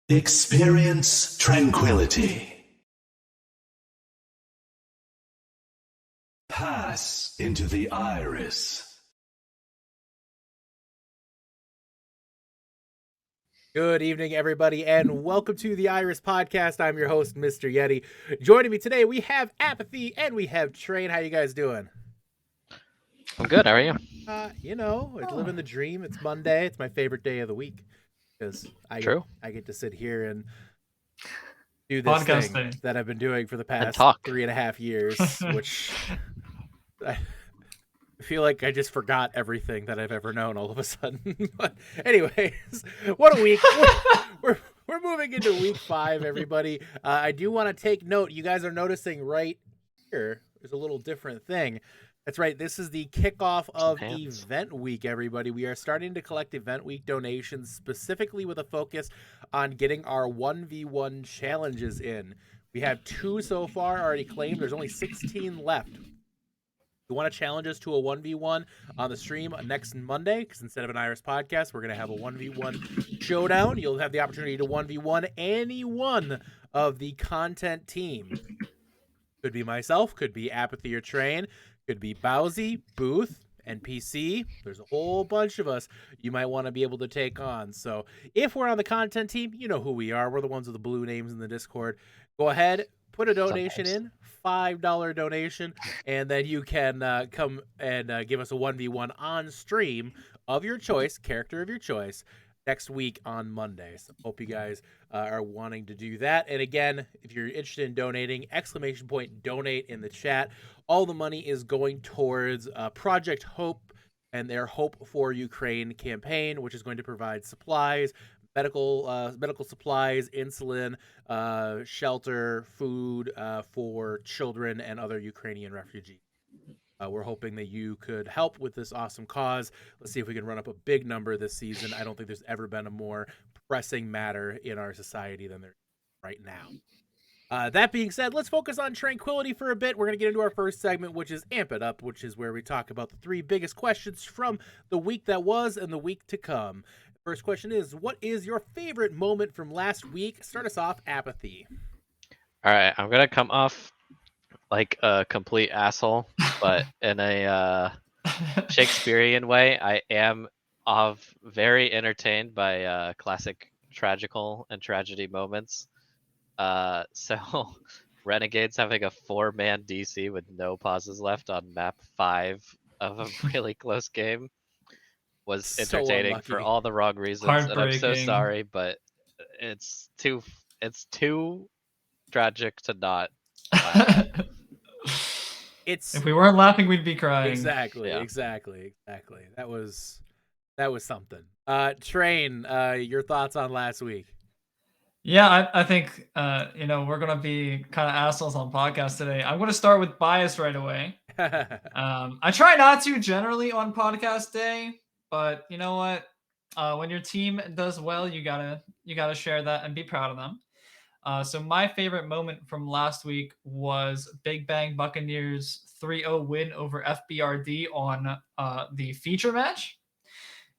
Experience tranquility. Pass into the iris. Good evening, everybody, and welcome to the Iris Podcast. I'm your host, Mr. Yeti. Joining me today, we have Apathy and we have Train. How you guys doing? I'm good. How are you? It's living the dream. It's Monday. It's my favorite day of the week because I get to sit here and do this thing that I've been doing for the past 3.5 years, which I feel like I just forgot everything that I've ever known all of a sudden. But anyways, what a week. We're moving into week 5, everybody. I do want to take note. You guys are noticing right here, there's a little different thing. That's right. This is the kickoff of Event Week, everybody. We are starting to collect Event Week donations specifically with a focus on getting our 1v1 challenges in. We have 2 so far already claimed. There's only 16 left. If you want to challenge us to a 1v1 on the stream next Monday, because instead of an Iris podcast, we're going to have a 1v1 showdown. You'll have the opportunity to 1v1 any one of the content team. Could be myself, could be Apathy or Train, could be Bowsy, Booth, NPC. There's a whole bunch of us you might want to be able to take on. So if we're on the content team, you know who we are. We're the ones with the blue names in the Discord. Go ahead, put a donation in, $5 donation, and then you can come and give us a 1v1 on stream of your choice, character of your choice, next week on Monday. So hope you guys are wanting to do that. And again, if you're interested in donating, !donate in the chat. All the money is going towards Project Hope and their Hope for Ukraine campaign, which is going to provide supplies, medical supplies, insulin, shelter, food for children and other Ukrainian refugees. We're hoping that you could help with this awesome cause. Let's see if we can run up a big number this season. I don't think there's ever been a more pressing matter in our society than there is right now. That being said, let's focus on tranquility for a bit. We're going to get into our first segment, which is Amp It Up, which is where we talk about the 3 biggest questions from the week that was and the week to come. First question is, what is your favorite moment from last week? Start us off, Apathy. All right, I'm going to come off like a complete asshole, but in a Shakespearean way. I am very entertained by classic tragical and tragedy moments. So Renegades having a 4-man DC with no pauses left on map 5 of a really close game was entertaining for all the wrong reasons. And I'm so sorry, but it's too tragic to not laugh. If we weren't laughing, we'd be crying. Exactly. That was something. Train, your thoughts on last week? Yeah, I think we're gonna be kind of assholes on podcast today. I'm gonna start with bias right away. I try not to generally on podcast day, but you know what? When your team does well, you gotta share that and be proud of them. So my favorite moment from last week was Big Bang Buccaneers 3-0 win over FBRD on the feature match.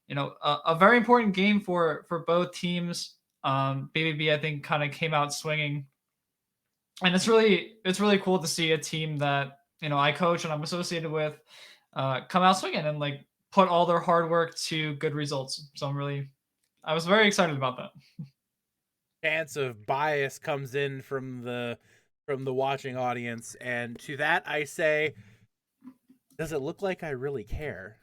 A very important game for both teams. BBB, I think, kind of came out swinging, and it's really cool to see a team that I coach and I'm associated with come out swinging and like put all their hard work to good results. So I was very excited about that. Chance of bias comes in from the watching audience, and to that I say, does it look like I really care?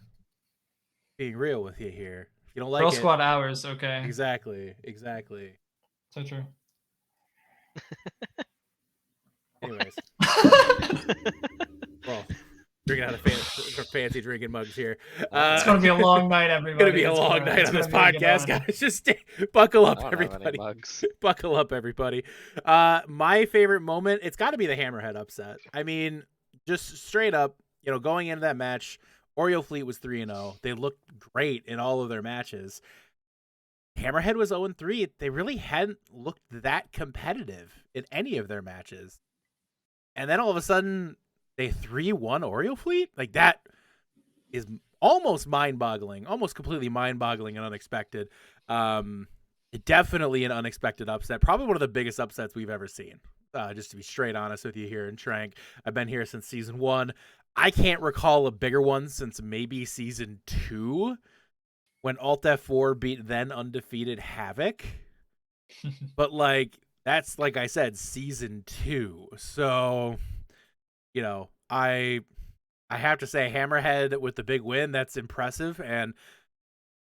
Being real with you here. If you don't like Girl Squad hours, okay. Exactly. So true. Anyways. Well, drinking out of fancy drinking mugs here. It's going to be a long night, everybody. It's going to be a long night on this podcast, guys. Just buckle up, everybody. Buckle up, everybody. My favorite moment, it's got to be the Hammerhead upset. I mean, just straight up, going into that match, Oreo Fleet was 3-0. They looked great in all of their matches. Hammerhead was 0-3. They really hadn't looked that competitive in any of their matches. And then all of a sudden, they 3-1 Oreo Fleet? Like, that is almost mind-boggling, almost completely mind-boggling and unexpected. Definitely an unexpected upset. Probably one of the biggest upsets we've ever seen. Just to be straight honest with you here in Trank. I've been here since season 1. I can't recall a bigger one since maybe season 2 when Alt F4 beat then undefeated Havoc. But like, that's like I said, season 2. So, you know, I have to say Hammerhead with the big win, that's impressive. And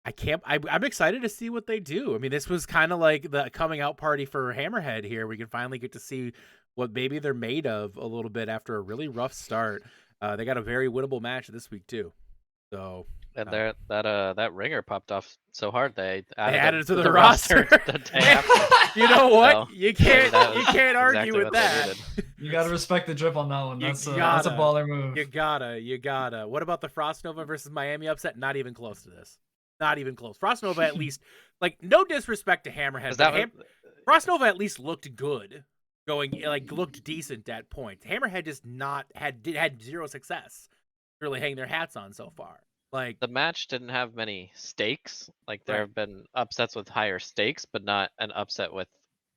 I'm excited to see what they do. I mean, this was kind of like the coming out party for Hammerhead here. We can finally get to see what maybe they're made of a little bit after a really rough start. They got a very winnable match this week too. So and that ringer popped off so hard they added it to the roster. The day after. You know what? So, you can't argue with that. You gotta respect the drip on that one. That's a baller move. You gotta. What about the Frost Nova versus Miami upset? Not even close to this. Not even close. Frost Nova at least, like, no disrespect to Hammerhead. Frost Nova at least looked good, looked decent at points. Hammerhead just had zero success really hanging their hats on so far. Like, the match didn't have many stakes. Like, there have been upsets with higher stakes, but not an upset with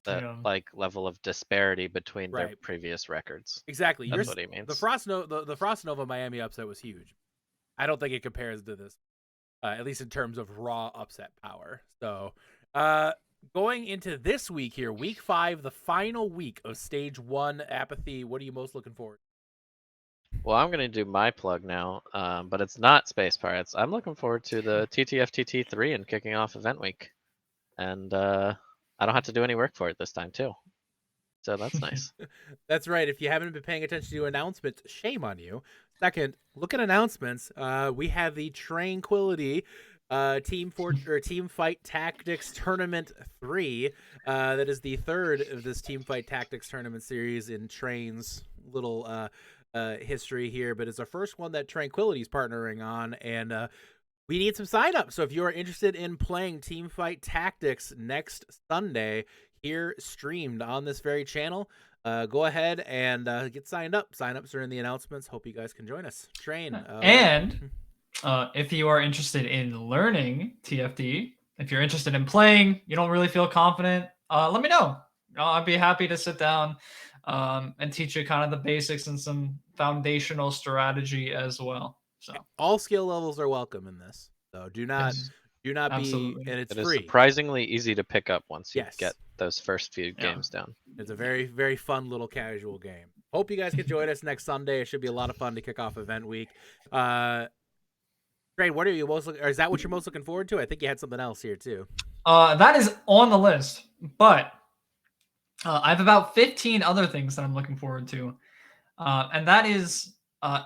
the level of disparity between their previous records. Exactly. That's what he means. The Frost Nova Miami upset was huge. I don't think it compares to this. At least in terms of raw upset power. So, going into this week here, week 5, the final week of stage 1 Apathy. What are you most looking forward to? Well, I'm going to do my plug now, but it's not Space Pirates. I'm looking forward to the TTFTT3 and kicking off event week. And I don't have to do any work for it this time, too. So that's nice. That's right. If you haven't been paying attention to announcements, shame on you. Second, look at announcements. We have the Tranquility Team Fight Tactics Tournament 3. That is the third of this Team Fight Tactics Tournament series in Train's little history here. But it's the first one that Tranquility is partnering on, and we need some sign-ups. So if you are interested in playing Team Fight Tactics next Sunday, here streamed on this very channel, go ahead and get signed up. Sign-ups are in the announcements. Hope you guys can join us. Train. And if you are interested in learning TFT, if you're interested in playing, you don't really feel confident, let me know. I'd be happy to sit down and teach you kind of the basics and some foundational strategy as well. So all skill levels are welcome in this. So do not Absolutely. be, and it's free. It is surprisingly easy to pick up once you get those first few games down. It's a very, very fun little casual game. Hope you guys can join us next Sunday. It should be a lot of fun to kick off event week. Trey, what are you or is that what you're most looking forward to? I think you had something else here too. That is on the list, but I have about 15 other things that I'm looking forward to. And that is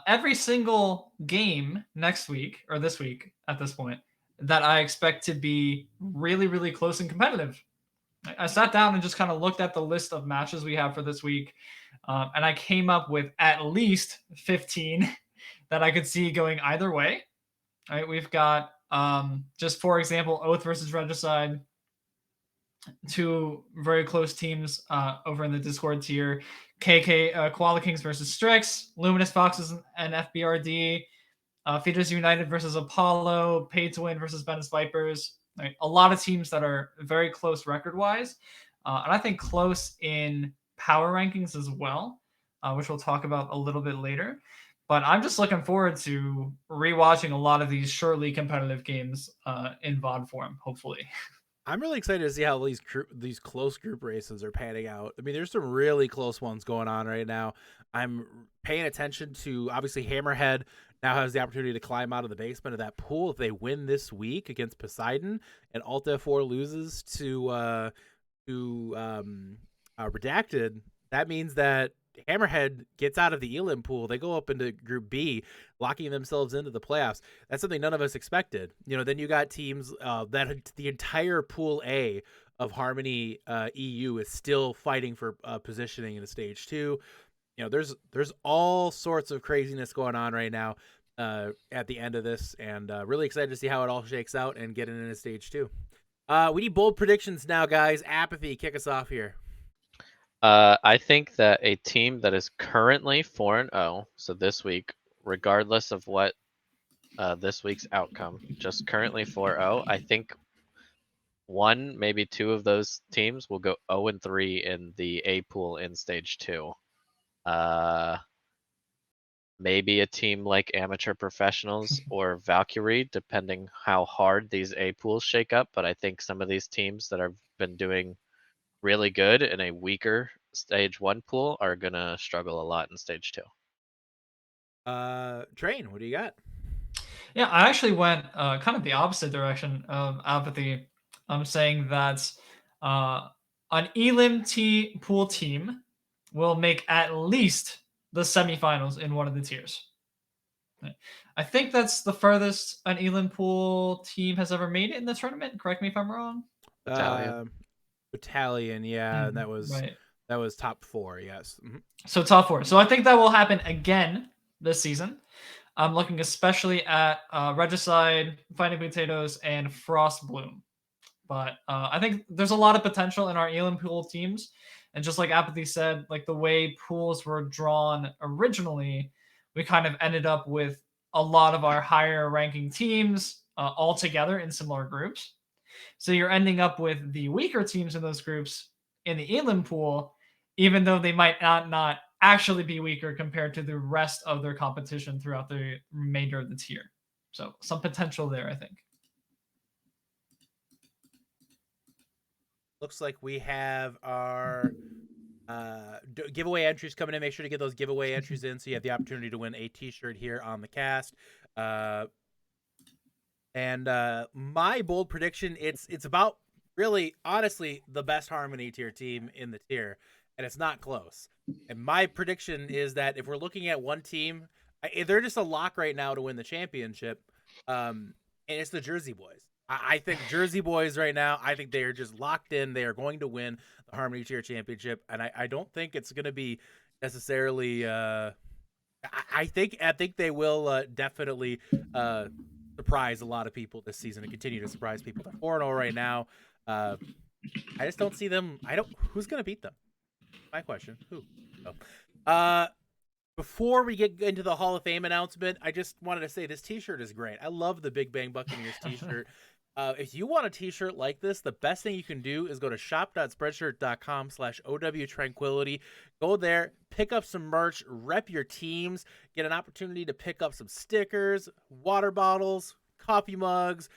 every single game next week, or this week at this point, that I expect to be really, really close and competitive. I sat down and just kind of looked at the list of matches we have for this week, and I came up with at least 15 that I could see going either way. All right, we've got, just for example, Oath versus Regicide, 2 very close teams over in the Discord tier. Koala Kings versus Strix, Luminous Foxes and FBRD, Feeders United versus Apollo, Pay to Win versus Venice Vipers. Right? A lot of teams that are very close record-wise, and I think close in power rankings as well, which we'll talk about a little bit later. But I'm just looking forward to rewatching a lot of these surely competitive games in VOD form, hopefully. I'm really excited to see how these close group races are panning out. I mean, there's some really close ones going on right now. I'm paying attention to, obviously, Hammerhead now has the opportunity to climb out of the basement of that pool if they win this week against Poseidon, and Alt F4 loses to Redacted. That means that Hammerhead gets out of the Elim pool. They go up into Group B, locking themselves into the playoffs. That's something none of us expected. Then you got teams that the entire Pool A of Harmony EU is still fighting for positioning in the Stage 2. There's all sorts of craziness going on right now at the end of this, and really excited to see how it all shakes out and get into Stage 2. We need bold predictions now, guys. Apathy, kick us off here. I think that a team that is currently 4-0, so this week, regardless of what this week's outcome, just currently 4-0, I think one, maybe two of those teams will go 0-3 in the A pool in stage 2. Maybe a team like Amateur Professionals or Valkyrie, depending how hard these A pools shake up. But I think some of these teams that have been doing really good in a weaker stage 1 pool are gonna struggle a lot in stage 2. Train, what do you got? Yeah, I actually went kind of the opposite direction of Apathy. I'm saying that an Elim pool team will make at least the semifinals in one of the tiers. I think that's the furthest an Elim pool team has ever made it in the tournament. Correct me if I'm wrong. Battalion, yeah, that right. was top 4, yes. Mm-hmm. So top 4. So I think that will happen again this season. I'm looking especially at Regicide, Fighting Potatoes, and Frostbloom. But I think there's a lot of potential in our Elim pool teams. And just like Apathy said, like the way pools were drawn originally, we kind of ended up with a lot of our higher ranking teams all together in similar groups. So you're ending up with the weaker teams in those groups in the Elim pool, even though they might not actually be weaker compared to the rest of their competition throughout the remainder of the tier. So some potential there, I think. Looks like we have our giveaway entries coming in. Make sure to get those giveaway entries in so you have the opportunity to win a t-shirt here on the cast. And my bold prediction, it's about really, honestly, the best Harmony tier team in the tier, and it's not close. And my prediction is that if we're looking at one team, they're just a lock right now to win the championship, and it's the Jersey Boys. I think Jersey Boys right now, I think they are just locked in. They are going to win the Harmony tier championship, and I don't think it's going to be necessarily. I think they will definitely surprise a lot of people this season and continue to surprise people. They're 4-0 right now. I just don't see them. Who's going to beat them? My question. Who? Oh. Before we get into the Hall of Fame announcement, I just wanted to say this t-shirt is great. I love the Big Bang Buccaneers t-shirt. If you want a t-shirt like this, the best thing you can do is go to shop.spreadshirt.com/OWTranquility. Go there, pick up some merch, rep your teams, get an opportunity to pick up some stickers, water bottles, coffee mugs,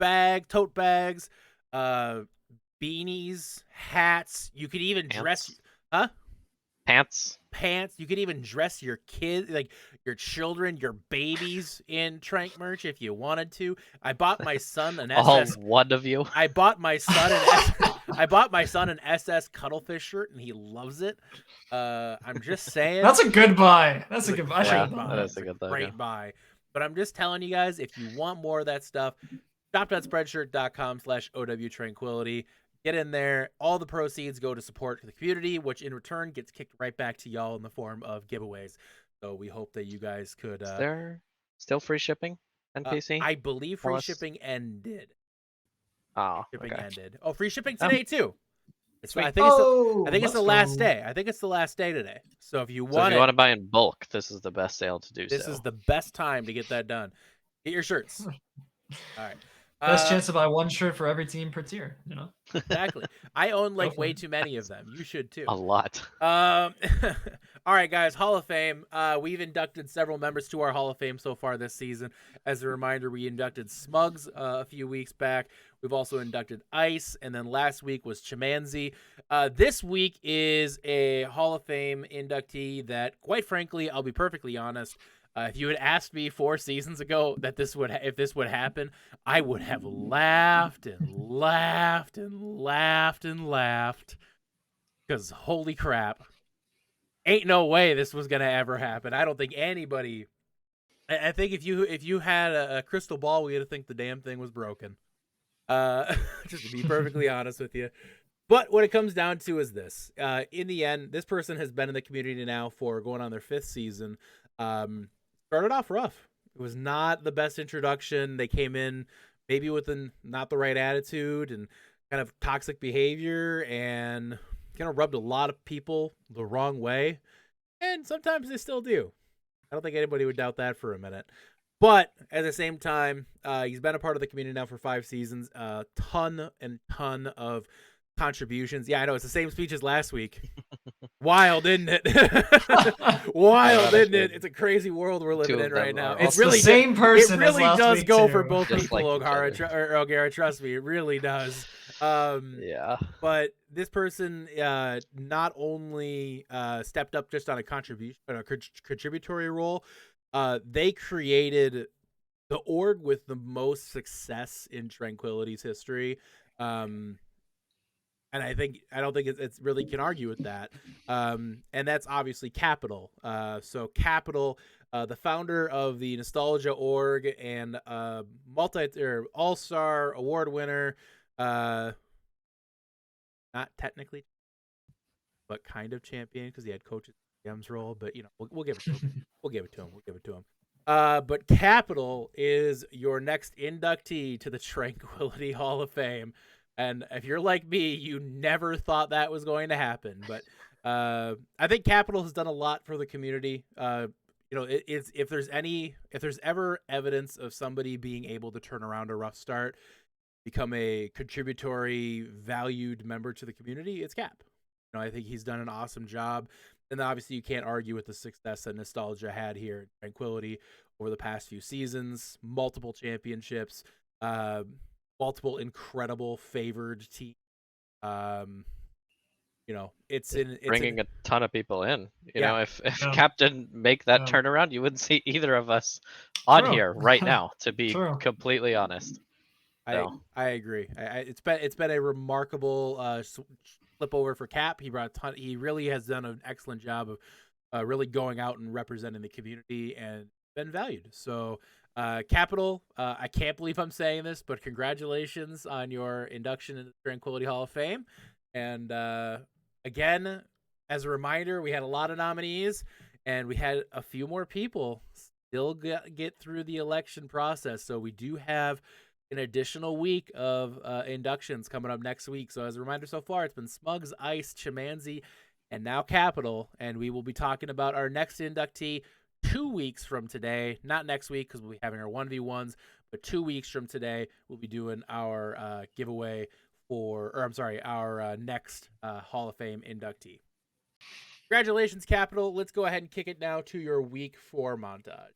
tote bags, beanies, hats. You could even dress... Huh? Pants. You could even dress your kids, like your children, your babies in Trank merch if you wanted to. I bought my son an SS. One of you. I bought my son an SS Cuttlefish shirt, and he loves it. I'm just saying. That's a good buy. That's a good buy. That's a great buy. But I'm just telling you guys, if you want more of that stuff, shop.spreadshirt.com/OWTranquility. Get in there. All the proceeds go to support the community, which in return gets kicked right back to y'all in the form of giveaways. So we hope that you guys could... Is there still free shipping, NPC? I believe free shipping ended. Oh, shipping okay. ended. Oh, free shipping today too. I think it's the last day. I think it's the last day today. So if you want to buy in bulk, this is the best sale to do. This is the best time to get that done. Get your shirts. All right. Best chance to buy one shirt for every team per tier, you know? Exactly. I own way too many of them. You should too. A lot. All right, guys. Hall of Fame. We've inducted several members to our Hall of Fame so far this season. As a reminder, we inducted Smugs a few weeks back. We've also inducted Ice, and then last week was Chimanzi. This week is a Hall of Fame inductee that, quite frankly, I'll be perfectly honest, if you had asked me 4 seasons ago that if this would happen, I would have laughed and laughed and laughed and laughed. Because holy crap, ain't no way this was gonna ever happen. I don't think anybody. I think if you had a crystal ball, we'd have think the damn thing was broken. Just to be perfectly honest with you. But what it comes down to is this. In the end, this person has been in the community now for going on their 5th season. Started off rough. It was not the best introduction. They came in maybe with not the right attitude and kind of toxic behavior and kind of rubbed a lot of people the wrong way. And sometimes they still do. I don't think anybody would doubt that for a minute. But at the same time, he's been a part of the community now for 5 seasons. Ton of contributions. Yeah, I know it's the same speech as last week. Wild, isn't it? Wild, isn't it? It's a crazy world we're living in right now. It's really the same person. It really does go too. for both just people, O'Gara. Trust me, it really does. Yeah. But this person not only stepped up just on a contributory role. They created the org with the most success in Tranquility's history. And I don't think it's really can argue with that. And that's obviously Capital. So Capital, the founder of the Nostalgia org and all-star award winner, not technically, but kind of champion because he had coaches GM's role. But we'll give it to him. We'll give it to him. But Capital is your next inductee to the Tranquility Hall of Fame. And if you're like me, you never thought that was going to happen. But I think Capital has done a lot for the community. If there's ever evidence of somebody being able to turn around a rough start, become a contributory, valued member to the community, it's Cap. I think he's done an awesome job. And obviously you can't argue with the success that Nostalgia had here at Tranquility over the past few seasons, multiple championships, multiple incredible favored teams. It's bringing a ton of people in. You know, if Cap didn't make that turnaround, you wouldn't see either of us on here right now. To be completely honest, I agree. It's been a remarkable flip over for Cap. He brought a ton. He really has done an excellent job of really going out and representing the community and been valued. So. Capital, I can't believe I'm saying this, but congratulations on your induction into the Tranquility Hall of Fame. And again, as a reminder, we had a lot of nominees, and we had a few more people still get through the election process. So we do have an additional week of inductions coming up next week. So as a reminder, so far, it's been Smugs, Ice, Chimanzi, and now Capital. And we will be talking about our next inductee 2 weeks from today, not next week because we'll be having our 1v1s, but 2 weeks from today, we'll be doing our giveaway our next Hall of Fame inductee. Congratulations, Capital. Let's go ahead and kick it now to your week 4 montage.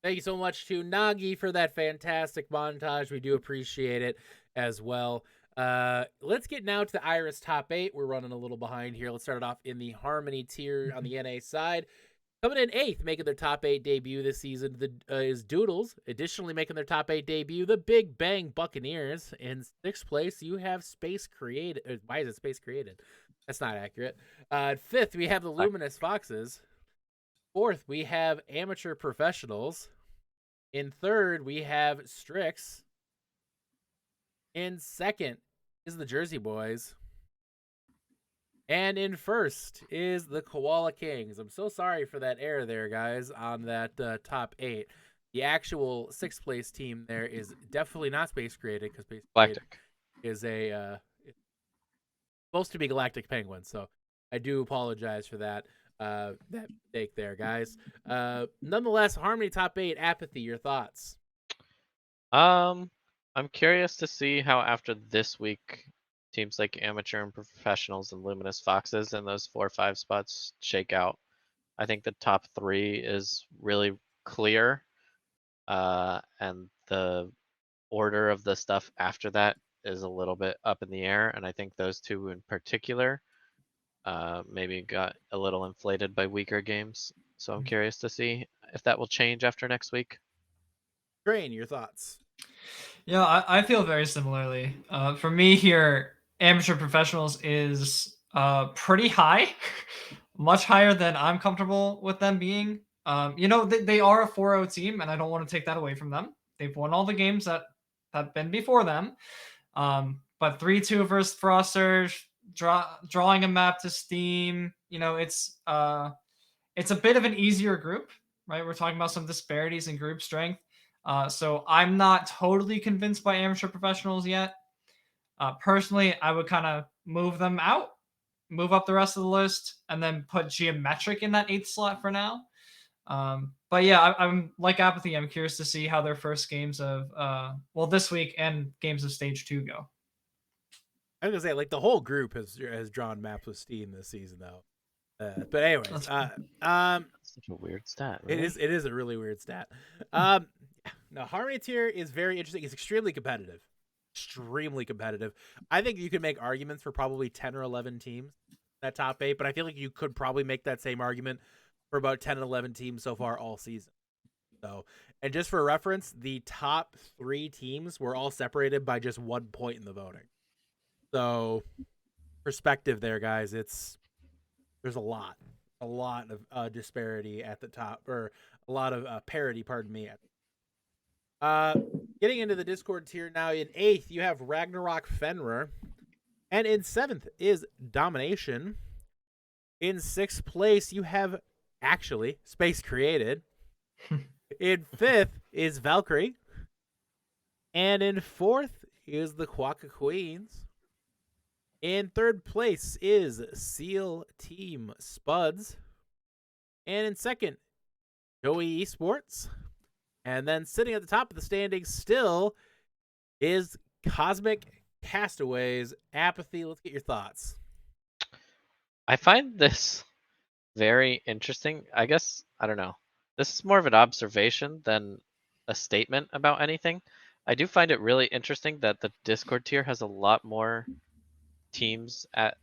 Thank you so much to Nagi for that fantastic montage. We do appreciate it as well. Let's get now to the Iris top 8. We're running a little behind here. Let's start it off in the Harmony tier on the NA side. Coming in 8th, making their top 8 debut this season, is Doodles. Additionally, making their top 8 debut, the Big Bang Buccaneers. In 6th place, you have Space Created. Why is it Space Created? That's not accurate. 5th, we have the Luminous Foxes. 4th, we have Amateur Professionals. In 3rd, we have Strix. In 2nd is the Jersey Boys. And in 1st is the Koala Kings. I'm so sorry for that error there, guys, on that top 8. The actual 6th place team there is definitely not Space Created, because Space Created is supposed to be Galactic Penguin. So I do apologize for that mistake there, guys. Nonetheless, Harmony top 8, Apathy, your thoughts? I'm curious to see how after this week teams like Amateur and Professionals and Luminous Foxes and those 4 or 5 spots shake out. I think the top 3 is really clear, and the order of the stuff after that is a little bit up in the air, and I think those 2 in particular maybe got a little inflated by weaker games. So I'm curious to see if that will change after next week. Train, your thoughts? Yeah, I feel very similarly. For me here, Amateur Professionals is pretty high, much higher than I'm comfortable with them being. They are a 4-0 team, and I don't want to take that away from them. They've won all the games that have been before them. But 3-2 versus Frost Surge, drawing a map to Steam, it's a bit of an easier group, right? We're talking about some disparities in group strength. So I'm not totally convinced by Amateur Professionals yet. Personally, I would kind of move them out, move up the rest of the list, and then put Geometric in that 8th slot for now. But yeah, I'm like Apathy. I'm curious to see how their first games of this week and games of Stage 2 go. I was gonna say, the whole group has drawn maps with Steam this season, though. But anyways, such a weird stat. Really? It is a really weird stat. Now, Harmony tier is very interesting. It's extremely competitive. I think you could make arguments for probably 10 or 11 teams in that top 8, but I feel like you could probably make that same argument for about 10 and 11 teams so far all season. So, and just for reference, the top 3 teams were all separated by just 1 point in the voting. So, perspective there, guys. There's a lot of disparity at the top, or a lot of parity, pardon me. Getting into the Discord tier now, in 8th, you have Ragnarok Fenrir. And in 7th is Domination. In 6th place, you have actually Space Created. In 5th is Valkyrie. And in 4th is the Quokka Queens. In 3rd place is Seal Team Spuds. And in 2nd, Joey Esports. And then sitting at the top of the standings still is Cosmic Castaways. Apathy, let's get your thoughts. I find this very interesting. I guess, I don't know. This is more of an observation than a statement about anything. I do find it really interesting that the Discord tier has a lot more teams at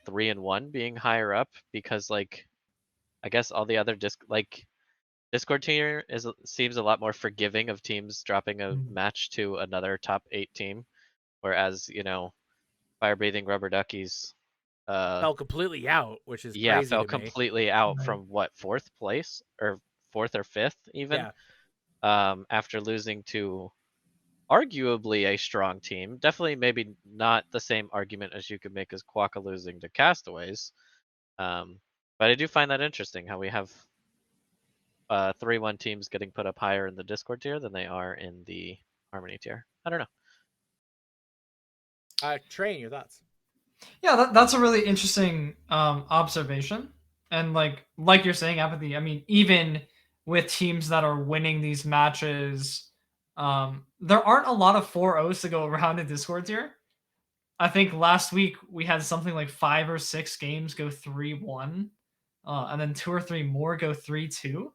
3 and 1 being higher up, because I guess all the other Discord tier seems a lot more forgiving of teams dropping a match to another top 8 team, whereas Fire Breathing Rubber Duckies fell completely out, which is crazy fell to completely out from 4th place or 4th or 5th even, after losing to arguably a strong team. Definitely maybe not the same argument as you could make as Quokka losing to Castaways, but I do find that interesting how we have 3-1 teams getting put up higher in the Discord tier than they are in the Harmony tier. I don't know. Train, your thoughts? Yeah, that's a really interesting observation. And like you're saying, Apathy, I mean, even with teams that are winning these matches, there aren't a lot of 4-0s to go around in Discord tier. I think last week we had something like 5 or 6 games go 3-1, and then 2 or 3 more go 3-2.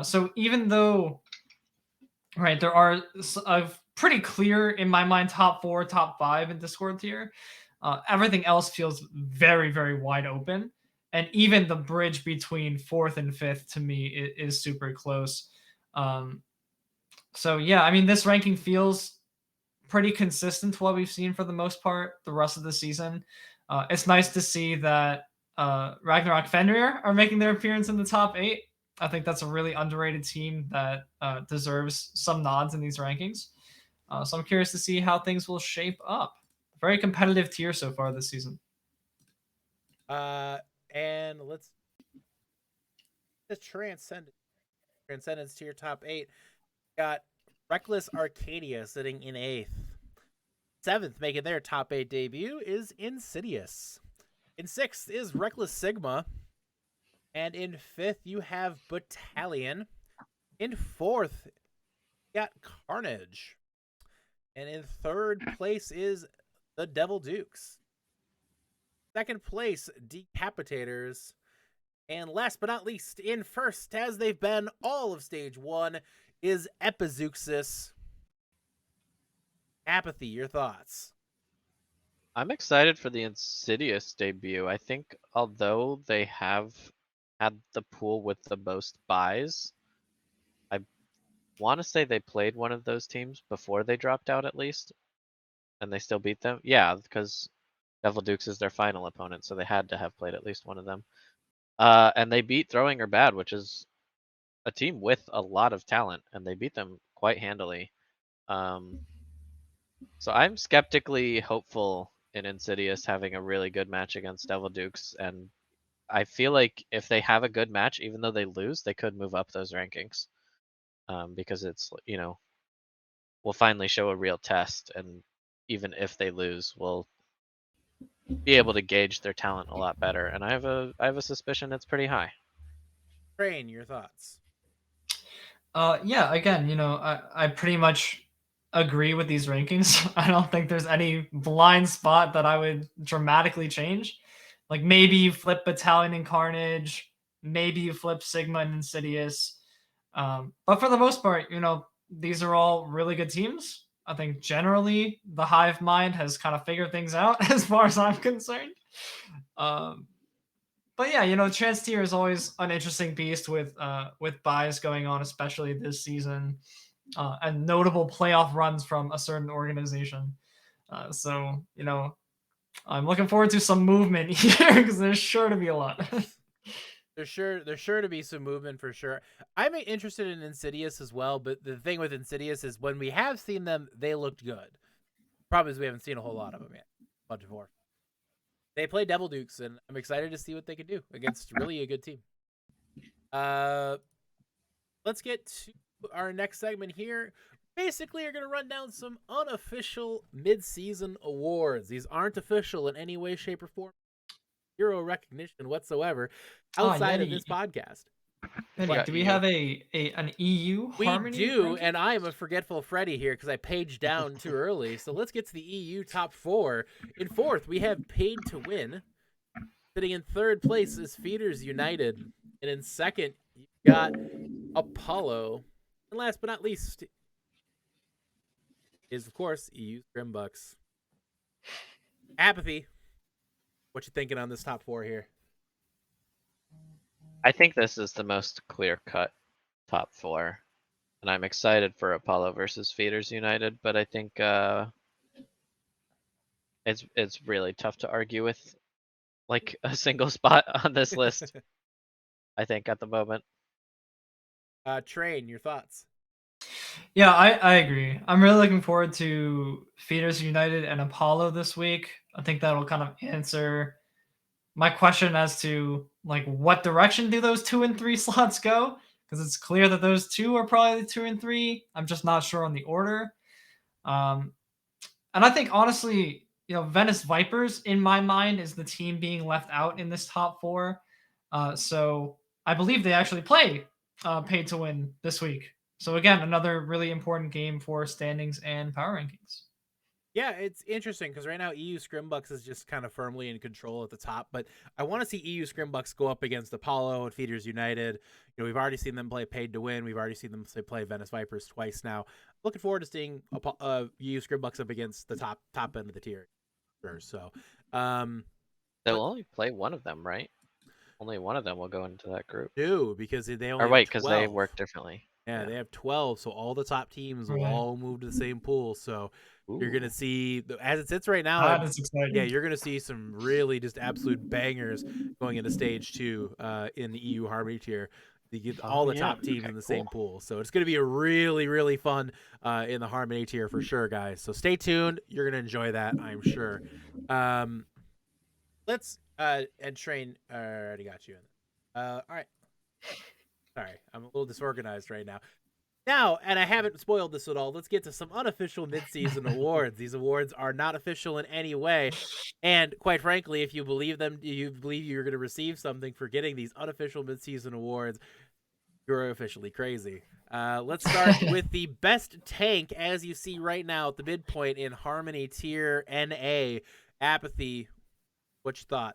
So even though, right, there are pretty clear in my mind top 4, top 5 in Discord tier, everything else feels very, very wide open. And even the bridge between 4th and 5th to me is super close. So yeah, I mean, this ranking feels pretty consistent to what we've seen for the most part the rest of the season. It's nice to see that Ragnarok Fenrir are making their appearance in the top 8. I think that's a really underrated team that deserves some nods in these rankings. So I'm curious to see how things will shape up. Very competitive tier so far this season. And let's transcendence to your top 8. Got Reckless Arcadia sitting in 8th. 7th, making their top 8 debut, is Insidious. In 6th is Reckless Sigma. And in 5th, you have Battalion. In 4th, you got Carnage. And in 3rd place is the Devil Dukes. 2nd place, Decapitators. And last but not least, in 1st, as they've been all of Stage 1, is Epizeuxis. Apathy, your thoughts? I'm excited for the Insidious debut. I think although they have had the pool with the most buys, I want to say they played one of those teams before they dropped out at least, and they still beat them. Yeah, because Devil Dukes is their final opponent, so they had to have played at least one of them. And they beat Throwing Her Bad, which is a team with a lot of talent, and they beat them quite handily. So I'm skeptically hopeful in Insidious having a really good match against Devil Dukes, and I feel like if they have a good match, even though they lose, they could move up those rankings, because it's, you know, we'll finally show a real test, and even if they lose, we'll be able to gauge their talent a lot better. And I have a suspicion it's pretty high. Train, your thoughts? Yeah, again, you know, I pretty much agree with these rankings. I don't think there's any blind spot that I would dramatically change. Like maybe you flip Battalion and Carnage, maybe you flip Sigma and Insidious. But for the most part, you know, these are all really good teams. I think generally the Hive Mind has kind of figured things out as far as I'm concerned. But yeah, you know, trans tier is always an interesting beast with buys going on, especially this season, and notable playoff runs from a certain organization. So you know, I'm looking forward to some movement here because there's sure to be a lot. There's sure to be some movement for sure. I'm interested in Insidious as well, but the thing with Insidious is when we have seen them, they looked good. Problem is we haven't seen a whole lot of them yet. Bunch of more. They play Devil Dukes, and I'm excited to see what they can do against really a good team. Let's get to our next segment here. Basically, we're going to run down some unofficial mid-season awards. These aren't official in any way, shape, or form. Zero recognition whatsoever outside of this podcast. Do we have an EU Harmony? We do, ranking? And I am a forgetful Freddy here because I paged down too early. So let's get to the EU top 4. In 4th, we have Paid to Win. Sitting in 3rd place is Feeders United. And in 2nd, you got Apollo. And last but not least is, of course, EU Scrimbucks. Apathy. What you thinking on this top 4 here? I think this is the most clear-cut top 4, and I'm excited for Apollo versus Feeders United. But I think it's really tough to argue with like a single spot on this list. I think at the moment. Train, your thoughts? Yeah, I agree. I'm really looking forward to Feeders United and Apollo this week. I think that'll kind of answer my question as to like what direction do those 2 and 3 slots go, because it's clear that those two are probably the 2 and 3. I'm just not sure on the order. And I think honestly, you know, Venice Vipers in my mind is the team being left out in this top 4. So I believe they actually play Paid to Win this week. So again, another really important game for standings and power rankings. Yeah, it's interesting because right now EU Scrimbucks is just kind of firmly in control at the top, but I want to see EU Scrimbucks go up against Apollo and Feeders United. We've already seen them play Paid to Win. We've already seen them play Venice Vipers twice now. Looking forward to seeing EU Scrimbucks up against the top end of the tier. Sure. So, they'll only play one of them, right? Only one of them will go into that group. No, because they only. Or wait, because they work differently. Yeah, they have 12, so all the top teams will all move to the same pool. So you're going to see, as it sits right now, that's exciting. Yeah, you're going to see some really just absolute bangers going into stage 2 in the EU Harmony tier. You get all the top teams in the same pool. So it's going to be a really, really fun in the Harmony tier for sure, guys. So stay tuned. You're going to enjoy that, I'm sure. Let's, and Train, I already got you in. All right. Sorry, I'm a little disorganized right now. Now, and I haven't spoiled this at all, let's get to some unofficial mid-season awards. These awards are not official in any way. And quite frankly, if you believe them, you believe you're going to receive something for getting these unofficial mid-season awards, you're officially crazy. Let's start with the best tank, as you see right now at the midpoint in Harmony Tier NA. Apathy, what you thought?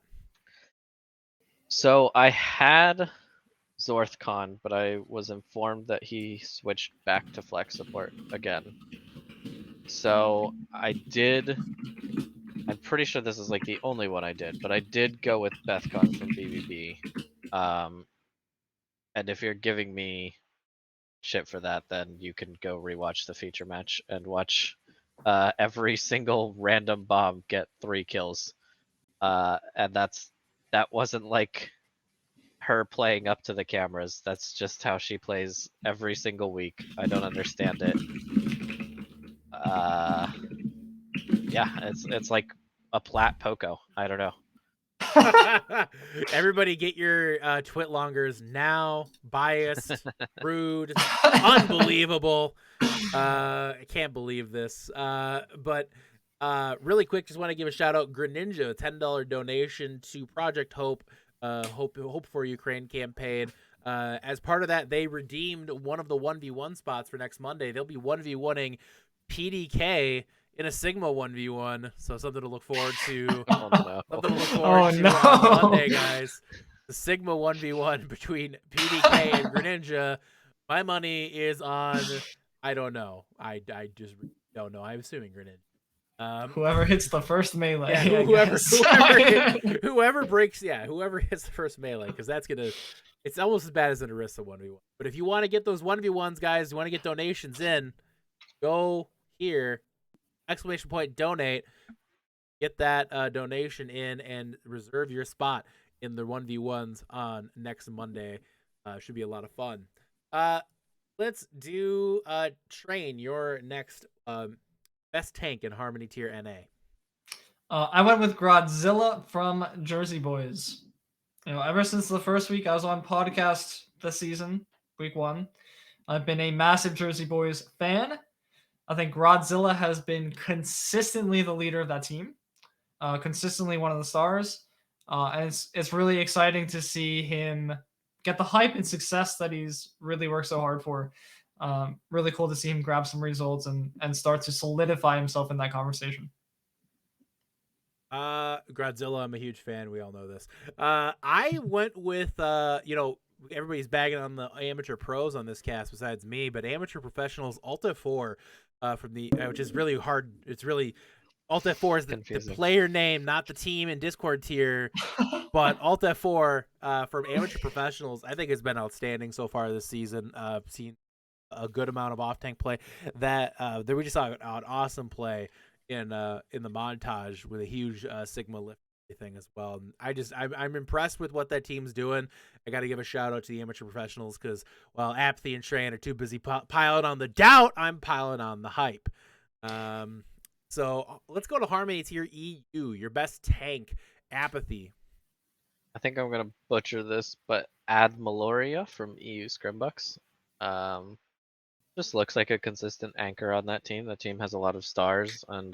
So I had Zorthcon, but I was informed that he switched back to flex support again. So I'm pretty sure this is like the only one I did, but I did go with Bethcon from BBB. And if you're giving me shit for that, then you can go rewatch the feature match and watch every single random bomb get 3 kills. And that wasn't like her playing up to the cameras. That's just how she plays every single week. I don't understand it. Yeah, it's like a plat Poco. I don't know. Everybody get your twitlongers now. Biased, rude, unbelievable. I can't believe this. But really quick, just want to give a shout out Greninja, $10 donation to Project Hope. Hope for Ukraine campaign. As part of that, they redeemed one of the 1v1 spots for next Monday. They'll be 1v1ing PDK in a Sigma 1v1, so something to look forward to. Something to look forward to on Monday, guys. The Sigma 1v1 between PDK and Greninja. My money is on, I don't know. I just don't know. I'm assuming Greninja. Whoever hits the first melee. Yeah, whoever breaks, whoever hits the first melee, because it's almost as bad as an Orisa 1v1. But if you want to get those 1v1s, guys, you want to get donations in, go here, ! Donate, get that donation in, and reserve your spot in the 1v1s on next Monday. Should be a lot of fun. Let's do Train, your next best tank in Harmony Tier NA. I went with Godzilla from Jersey Boys. Ever since the first week I was on podcast this season, week 1, I've been a massive Jersey Boys fan. I think Godzilla has been consistently the leader of that team, consistently one of the stars, and it's really exciting to see him get the hype and success that he's really worked so hard for. Really cool to see him grab some results and start to solidify himself in that conversation. Godzilla, I'm a huge fan. We all know this. I went with, everybody's bagging on the amateur pros on this cast besides me, but amateur professionals, Alt F4 from the, which is really hard. It's really, Alt F4 is the player name, not the team in Discord tier, but Alt F4 from amateur professionals, I think has been outstanding so far this season. I've seen a good amount of off-tank play that we just saw an awesome play in the montage with a huge Sigma lift thing as well. And I'm impressed with what that team's doing. I got to give a shout out to the amateur professionals because while Apathy and Train are too busy piling on the doubt, I'm piling on the hype. So let's go to Harmony Tier EU, your best tank, Apathy. I think I'm gonna butcher this, but Ad Meloria from EU Scrimbucks. Just looks like a consistent anchor on that team. The team has a lot of stars and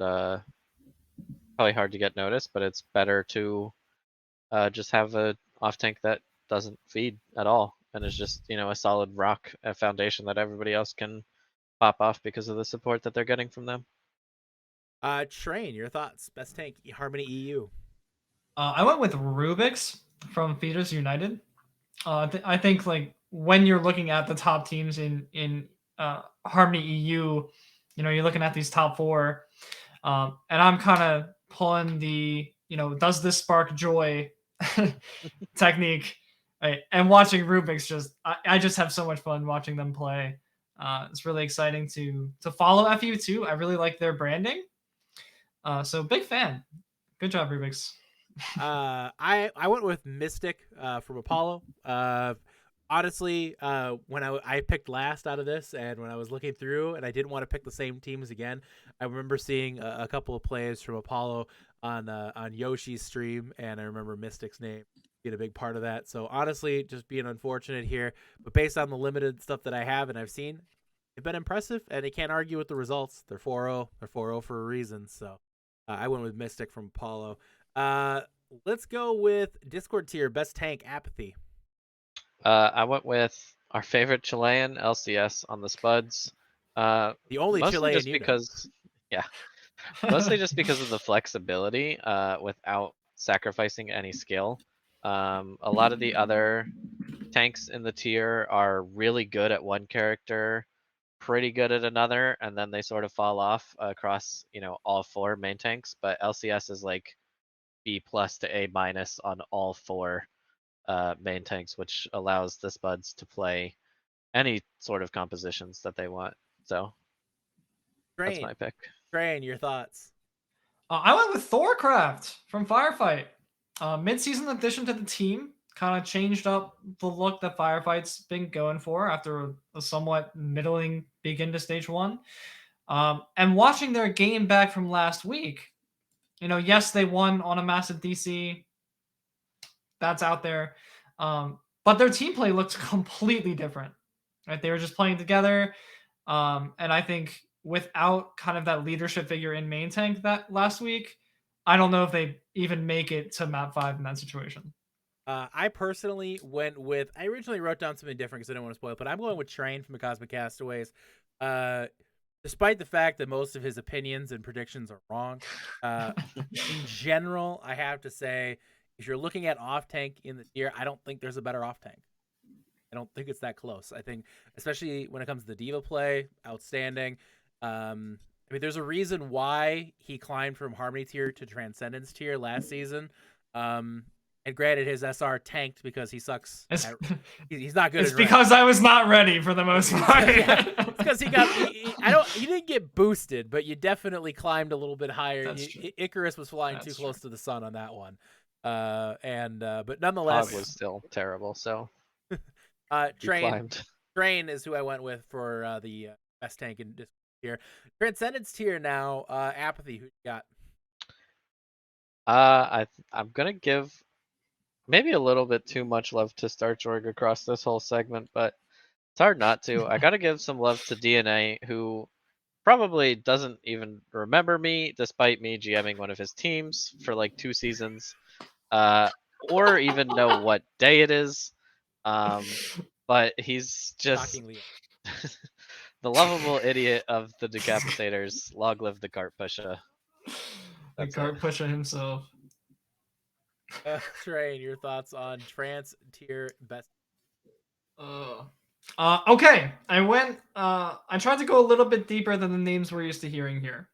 probably hard to get noticed, but it's better to just have a off tank that doesn't feed at all and is just, a solid rock, a foundation that everybody else can pop off because of the support that they're getting from them. Train, your thoughts. Best tank, Harmony EU. I went with Rubik's from Feeders United. I think like when you're looking at the top teams in Harmony EU, you're looking at these top 4, and I'm kind of pulling the does this spark joy technique, right? And watching Rubik's I just have so much fun watching them play. It's really exciting to follow FU too. I really like their branding. So big fan. Good job, Rubik's. I went with Mystic from Apollo. Honestly, when I picked last out of this, and when I was looking through, and I didn't want to pick the same teams again, I remember seeing a couple of plays from Apollo on Yoshi's stream, and I remember Mystic's name being a big part of that. So honestly, just being unfortunate here, but based on the limited stuff that I have and I've seen, they've been impressive, and they can't argue with the results. They're 4-0. They're 4-0 for a reason. So I went with Mystic from Apollo. Let's go with Discord tier, best tank, Apathy. I went with our favorite Chilean, LCS, on the Spuds. The only Chilean just unit. Because, yeah, mostly just because of the flexibility without sacrificing any skill. A lot of the other tanks in the tier are really good at one character, pretty good at another, and then they sort of fall off across all 4 main tanks. But LCS is like B+ to A- on all 4 main tanks, which allows the Spuds to play any sort of compositions that they want. So that's my pick. Train, your thoughts? I went with Thorcraft from Firefight. Mid-season addition to the team, kind of changed up the look that Firefight's been going for after a somewhat middling begin to stage 1. And watching their game back from last week, yes, they won on a massive DC. That's out there. But their team play looked completely different. Right? They were just playing together. And I think without kind of that leadership figure in main tank that last week, I don't know if they even make it to map 5 in that situation. I personally went with, I originally wrote down something different because I didn't want to spoil it, but I'm going with Train from the Cosmic Castaways. Despite the fact that most of his opinions and predictions are wrong, in general, I have to say, if you're looking at off tank in the tier, I don't think there's a better off tank. I don't think it's that close. I think, especially when it comes to the diva play, outstanding. I mean, there's a reason why he climbed from Harmony tier to Transcendence tier last season. And granted, his SR tanked because he sucks. He's not good. It's because I was not ready for the most part. Yeah, it's because he got. He didn't get boosted, but you definitely climbed a little bit higher. Icarus was flying too close to the sun on that one. But nonetheless, Hog was still terrible. So, Train is who I went with for the best tank in this tier. Transcendence tier now. Apathy, who you got? I'm gonna give maybe a little bit too much love to Starchorg across this whole segment, but it's hard not to. I gotta give some love to DNA, who probably doesn't even remember me, despite me GMing one of his teams for like 2 seasons, or even know what day it is. But he's just the lovable idiot of the Decapitators. Long live the cart pusher. The cart pusher himself. Train, your thoughts on Trans tier best? Okay, I tried to go a little bit deeper than the names we're used to hearing here.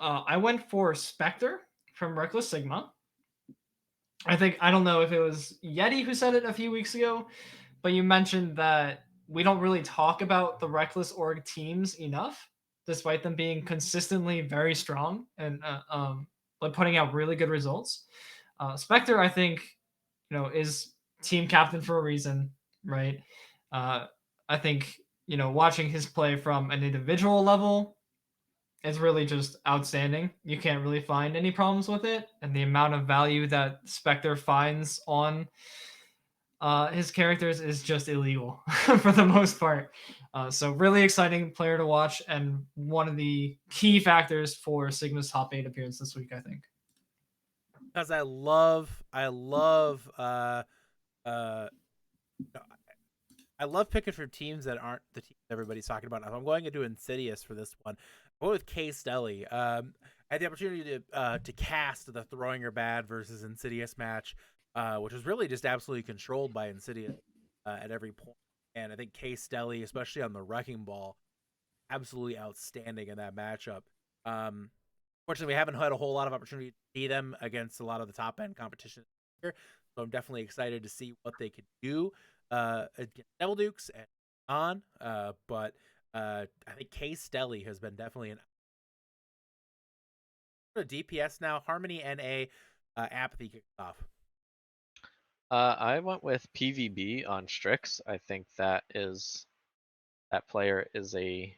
I went for Spectre from Reckless Sigma. I don't know if it was Yeti who said it a few weeks ago, but you mentioned that we don't really talk about the Reckless org teams enough, despite them being consistently very strong and putting out really good results. Spectre, I think, is team captain for a reason, right? I think, watching his play from an individual level is really just outstanding. You can't really find any problems with it. And the amount of value that Spectre finds on his characters is just illegal for the most part. So really exciting player to watch, and one of the key factors for Sigma's top 8 appearance this week, I think. Because I love picking for teams that aren't the teams everybody's talking about. I'm going into Insidious for this one. I'm going with K Stelly. I had the opportunity to cast the Throwing Her Bad versus Insidious match, which was really just absolutely controlled by Insidious at every point. And I think Case Stelly, especially on the Wrecking Ball, absolutely outstanding in that matchup. Fortunately, we haven't had a whole lot of opportunity to see them against a lot of the top end competition here, so I'm definitely excited to see what they could do against Devil Dukes and on. But I think Case Stelly has been definitely an DPS now. Harmony NA Apathy kicks off. I went with PVB on Strix. I think that player is a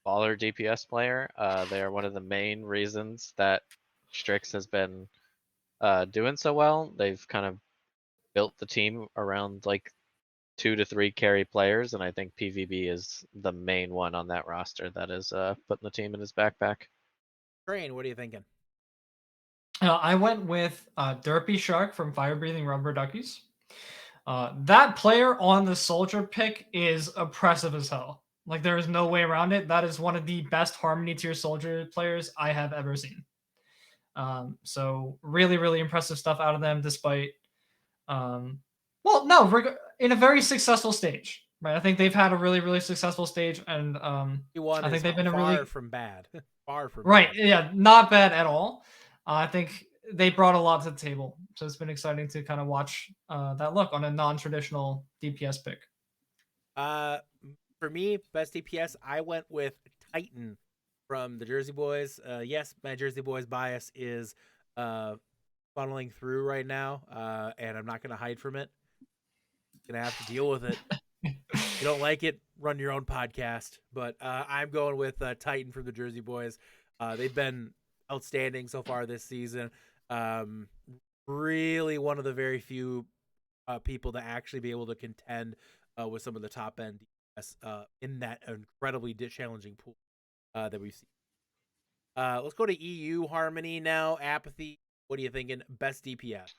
baller DPS player. They are one of the main reasons that Strix has been doing so well. They've kind of built the team around like 2 to 3 carry players, and I think PVB is the main one on that roster that is putting the team in his backpack. Train, what are you thinking? I went with Derpy Shark from Fire Breathing Rubber Duckies. That player on the soldier pick is oppressive as hell. Like, there is no way around it. That is one of the best Harmony tier soldier players I have ever seen. So really, really impressive stuff out of them, despite, in a very successful stage, right? I think they've had a really, really successful stage, and I think they've been far from bad. Far from right. bad. Yeah, not bad at all. I think they brought a lot to the table, so it's been exciting to kind of watch that look on a non-traditional DPS pick. For me, best DPS, I went with Titan from the Jersey Boys. Yes, my Jersey Boys bias is funneling through right now, and I'm not going to hide from it. I'm going to have to deal with it. If you don't like it, run your own podcast. But I'm going with Titan from the Jersey Boys. They've been outstanding so far this season. Really one of the very few people to actually be able to contend with some of the top end DPS in that incredibly challenging pool that we've seen. Let's go to EU Harmony now. Apathy, what are you thinking? Best DPS?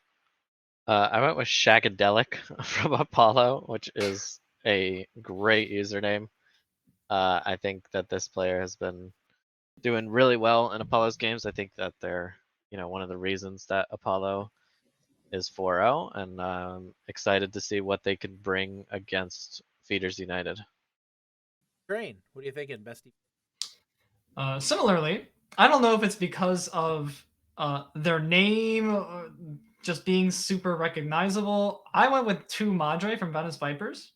I went with Shagadelic from Apollo, which is a great username. I think that this player has been doing really well in Apollo's games. I think that they're, one of the reasons that Apollo is 4-0, and I'm excited to see what they can bring against Feeders United. Train, what are you thinking? Best DPS? Similarly, I don't know if it's because of their name just being super recognizable. I went with 2 Madre from Venice Vipers.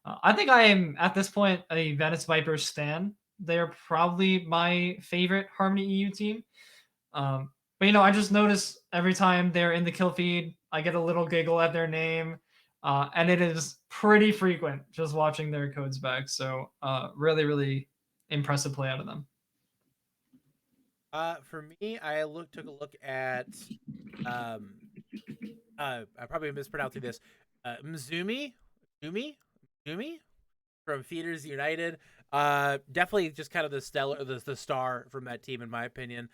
I think I am, at this point, a Venice Vipers stan. They're probably my favorite Harmony EU team. But, I just notice every time they're in the kill feed, I get a little giggle at their name. And it is pretty frequent just watching their codes back. So really, really impressive play out of them. For me, I took a look at I'm probably mispronouncing this. Mzumi from Feeders United. Definitely just kind of the star from that team, in my opinion.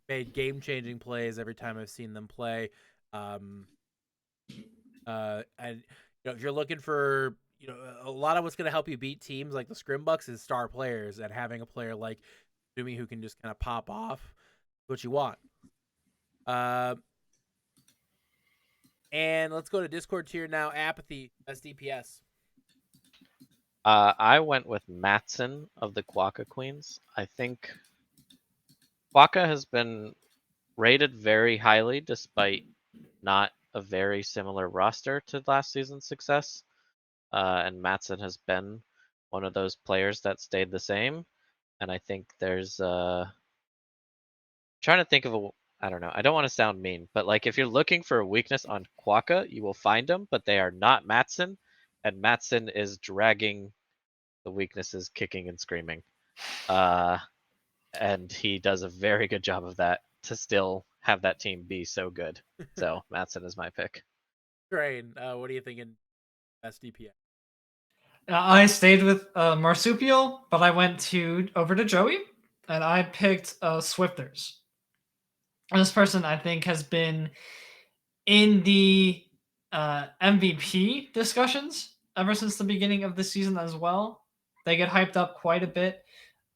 Made game-changing plays every time I've seen them play. And if you're looking for a lot of what's going to help you beat teams like the Scrimbucks is star players, and having a player like Mzumi who can just kind of pop off what you want. And let's go to Discord tier now. Apathy, best DPS. I went with Matson of the Quokka Queens. I think Quokka has been rated very highly despite not a very similar roster to last season's success. And Matson has been one of those players that stayed the same. And I think there's trying to think of I don't know. I don't want to sound mean, but like if you're looking for a weakness on Quokka, you will find them, but they are not Matson, and Matson is dragging the weaknesses, kicking and screaming. And he does a very good job of that to still have that team be so good. So Matson is my pick. Train, what are you thinking? Best DPS. I stayed with Marsupial, but I went over to Joey, and I picked Swifters. And this person, I think, has been in the MVP discussions ever since the beginning of the season as well. They get hyped up quite a bit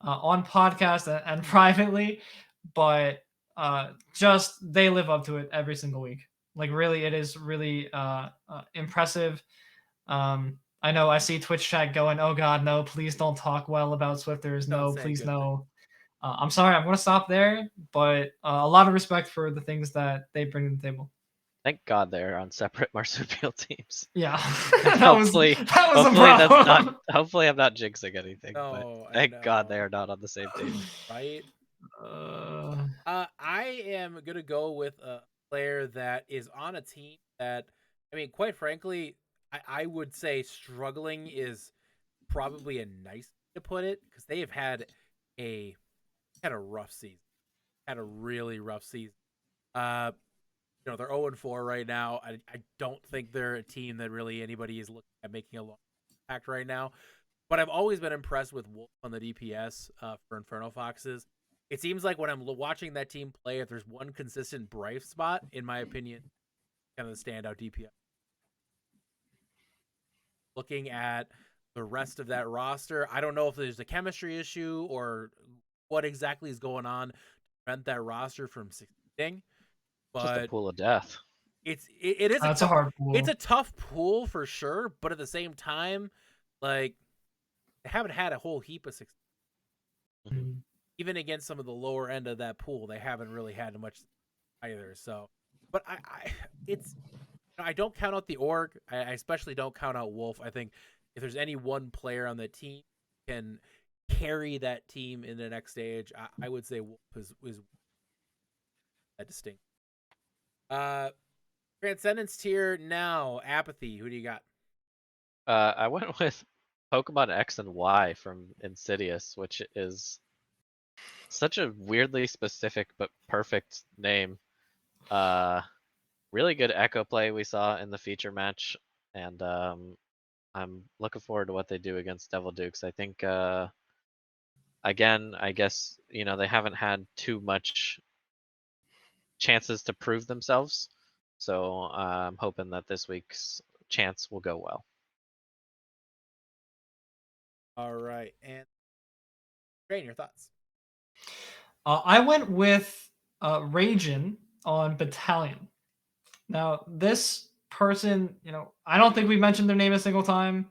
on podcast and privately, but just they live up to it every single week. Like really, it is really impressive. I know I see Twitch chat going, "Oh God, no! Please don't talk well about Swifters. No, please no." I'm sorry, I'm going to stop there, but a lot of respect for the things that they bring to the table. Thank God they're on separate marsupial teams. Yeah, hopefully that was a problem. That's not. Hopefully, I'm not jinxing anything. No, but thank God they are not on the same team. Right? I am gonna go with a player that is on a team that, I mean, quite frankly, I would say struggling is probably a nice way to put it, because they have had a rough season, had a really rough season. They're 0-4 right now. I don't think they're a team that really anybody is looking at making a long impact right now. But I've always been impressed with Wolf on the DPS for Inferno Foxes. It seems like when I'm watching that team play, if there's one consistent bright spot, in my opinion, kind of the standout DPS. Looking at the rest of that roster, I don't know if there's a chemistry issue or what exactly is going on to prevent that roster from succeeding. But just a pool of death. It is a hard pool. It's a tough pool for sure, but at the same time, like, they haven't had a whole heap of success. Mm-hmm. Even against some of the lower end of that pool, they haven't really had much either. So, but I don't count out the org. I especially don't count out Wolf. I think if there's any one player on the team can carry that team in the next stage, I would say Wolf is that distinct. Transcendence tier now. Apathy. Who do you got? I went with Pokemon X and Y from Insidious, which is such a weirdly specific but perfect name. Really good echo play we saw in the feature match, and I'm looking forward to what they do against Devil Dukes. I think again, I guess they haven't had too much chances to prove themselves, so I'm hoping that this week's chance will go well. All right, and Train, your thoughts? I went with Ragin on Battalion. Now, this person, I don't think we mentioned their name a single time.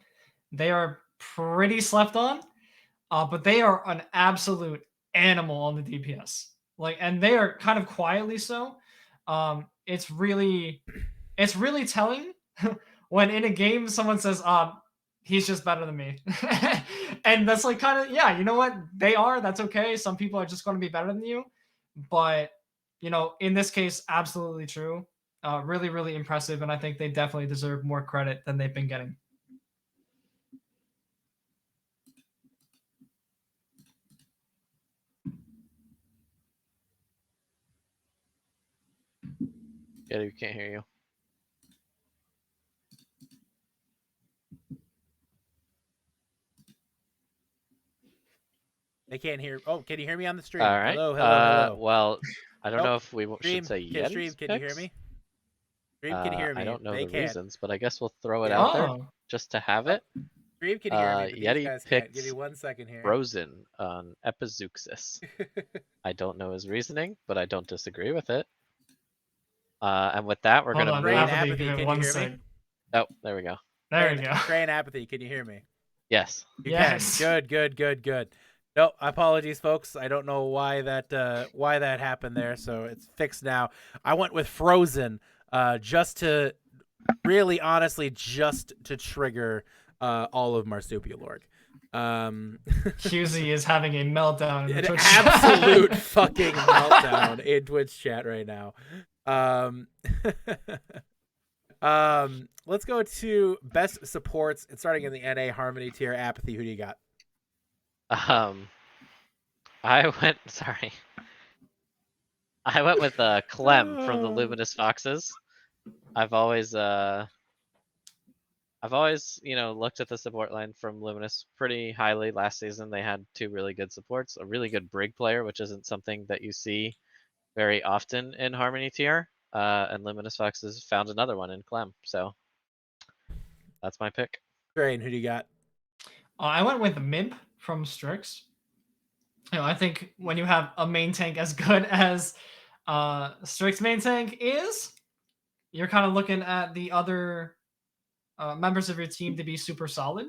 They are pretty slept on, but they are an absolute animal on the DPS. And they are kind of quietly so. It's really telling when in a game someone says, he's just better than me. And that's like kind of, yeah, you know what? They are. That's okay. Some people are just going to be better than you. But, in this case, absolutely true. Really, really impressive. And I think they definitely deserve more credit than they've been getting. Yeah, we can't hear you. They can't hear. Oh, can you hear me on the stream? All right. Hello. Well, I don't know if we should say yes. Stream, can you hear me? Stream, can you hear me? I don't know the reasons, but I guess we'll throw it out there just to have it. Stream, can you hear me? Yeti picked Give me 1 second here. Frozen on Epizeuxis. I don't know his reasoning, but I don't disagree with it. And with that, we're gonna move. Apathy, can you hear me? Oh, there we go. There we go. Train Apathy, can you hear me? Yes. Yes. Good. No, apologies, folks. I don't know why that happened there, so it's fixed now. I went with Frozen, just to really, honestly, just to trigger all of Marsupial Org. QZ is having a meltdown in the Twitch absolute fucking meltdown in Twitch chat right now. Let's go to best supports. It's starting in the NA Harmony tier. Apathy, who do you got? I went with Clem from the Luminous Foxes. I've always looked at the support line from Luminous pretty highly. Last season they had two really good supports, a really good Brig player, which isn't something that you see very often in Harmony tier, and Luminous Foxes found another one in Clem. So that's my pick. Train, who do you got? I went with Mimp from Strix. I think when you have a main tank as good as Strix's main tank is, you're kind of looking at the other members of your team to be super solid.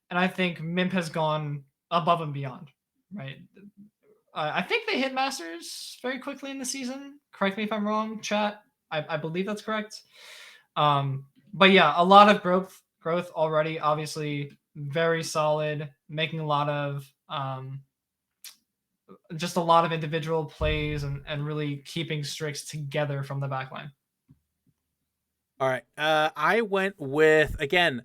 And I think Mimp has gone above and beyond, right? I think they hit Masters very quickly in the season. Correct me if I'm wrong, chat. I believe that's correct. But yeah, a lot of growth already. Obviously, very solid, making a lot of just a lot of individual plays and really keeping Strix together from the backline. All right. I went with, again,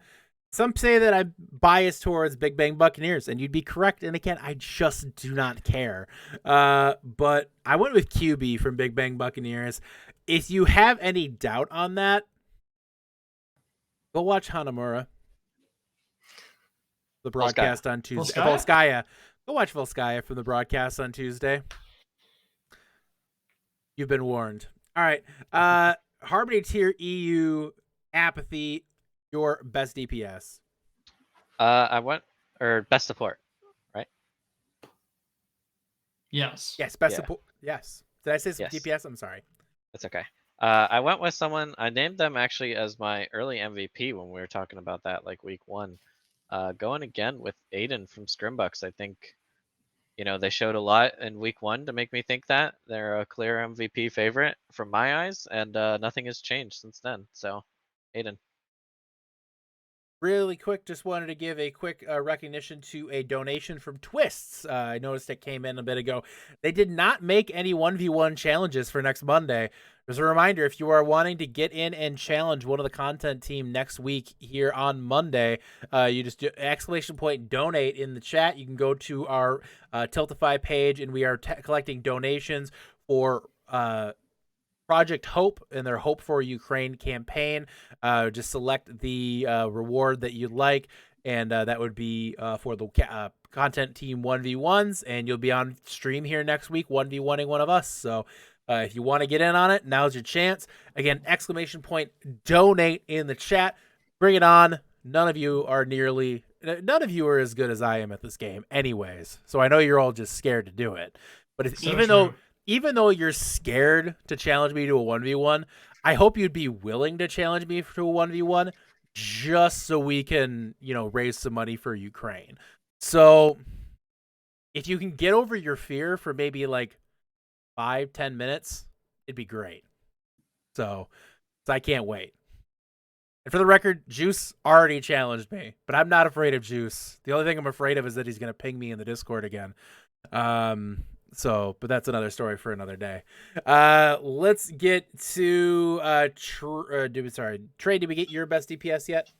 some say that I'm biased towards Big Bang Buccaneers, and you'd be correct. And again, I just do not care. But I went with QB from Big Bang Buccaneers. If you have any doubt on that, go watch Hanamura. The broadcast on Tuesday. Volskaya. Go watch Volskaya from the broadcast on Tuesday. You've been warned. All right. Harmony Tier EU Apathy, your best DPS. I went, or best support, right? Yes. Yes, best support. Yes. Did I say some DPS? I'm sorry. That's okay. I went with someone, I named them actually as my early MVP when we were talking about that, like week 1. Going again with Aiden from Scrimbucks. I think, they showed a lot in week 1 to make me think that. They're a clear MVP favorite from my eyes, and nothing has changed since then. So, Aiden. Really quick, just wanted to give a quick recognition to a donation from Twists. I noticed it came in a bit ago. They did not make any 1v1 challenges for next Monday. As a reminder, if you are wanting to get in and challenge one of the content team next week here on Monday, you just do !donate in the chat. You can go to our Tiltify page, and we are collecting donations for Project Hope and their Hope for Ukraine campaign. Just select the reward that you'd like, and that would be for the content team 1v1s, and you'll be on stream here next week 1v1ing one of us. So if you want to get in on it, now's your chance. Again, !donate in the chat. Bring it on. None of you are as good as I am at this game anyways, so I know you're all just scared to do it. But even though you're scared to challenge me to a 1v1, I hope you'd be willing to challenge me to a 1v1 just so we can, raise some money for Ukraine. So if you can get over your fear for maybe like 5-10 minutes, it'd be great. So I can't wait. And for the record, Juice already challenged me, but I'm not afraid of Juice. The only thing I'm afraid of is that he's going to ping me in the Discord again. But that's another story for another day. Let's get to Trey, did we get your best DPS yet?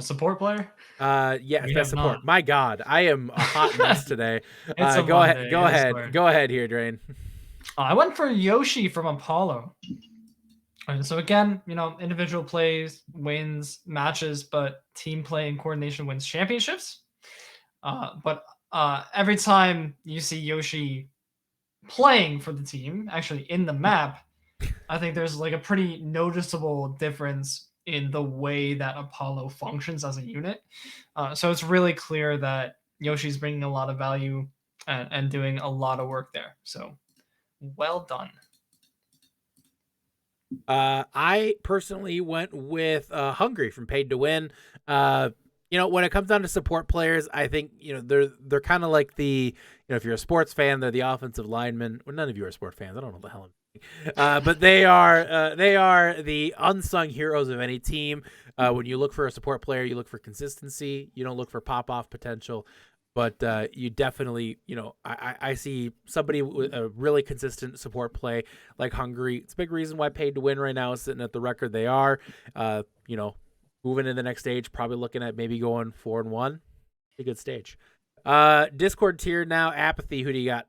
Support player? Yeah, best support. Not. My God, I am a hot mess today. Go ahead here, Drain. I went for Yoshi from Apollo. And so again, individual plays wins matches, but team play and coordination wins championships. But every time you see Yoshi playing for the team, actually in the map, I think there's like a pretty noticeable difference in the way that Apollo functions as a unit. So it's really clear that Yoshi's bringing a lot of value and doing a lot of work there. So well done. I personally went with Hungry from Paid to Win. When it comes down to support players, I think, they're kind of like the, if you're a sports fan, they're the offensive linemen. Well, none of you are sport fans. I don't know what the hell I'm saying. But they are the unsung heroes of any team. When you look for a support player, you look for consistency. You don't look for pop-off potential. But you definitely, I see somebody with a really consistent support play like Hungry. It's a big reason why Paid to Win right now is sitting at the record they are. Moving to the next stage, probably looking at maybe going 4-1. A good stage. Discord tier now, Apathy. Who do you got?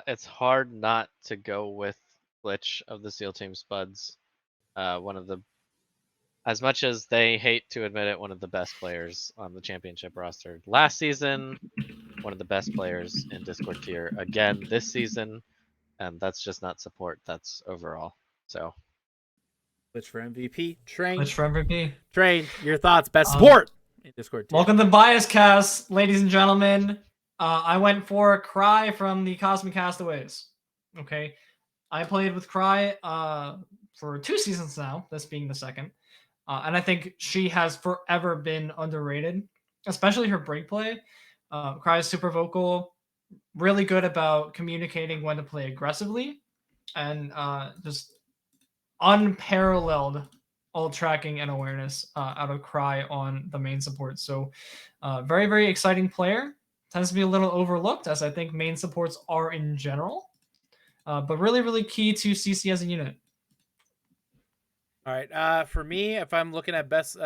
It's hard not to go with Glitch of the SEAL Team Spuds. One of the, as much as they hate to admit it, one of the best players on the championship roster last season, one of the best players in Discord tier again this season, and that's just not support, that's overall. So Glitch for MVP. Train. Glitch for MVP. Train, your thoughts. Best support. in Discord. Welcome to Bias Cast, ladies and gentlemen. I went for Cry from the Cosmic Castaways. Okay, I played with Cry for 2 seasons now, this being the second, and I think she has forever been underrated, especially her break play. Cry is super vocal, really good about communicating when to play aggressively, and just unparalleled ult tracking and awareness out of Cry on the main support. So very, very exciting player. Tends to be a little overlooked, as I think main supports are in general. But really, really key to CC as a unit. All right. For me, if I'm looking at best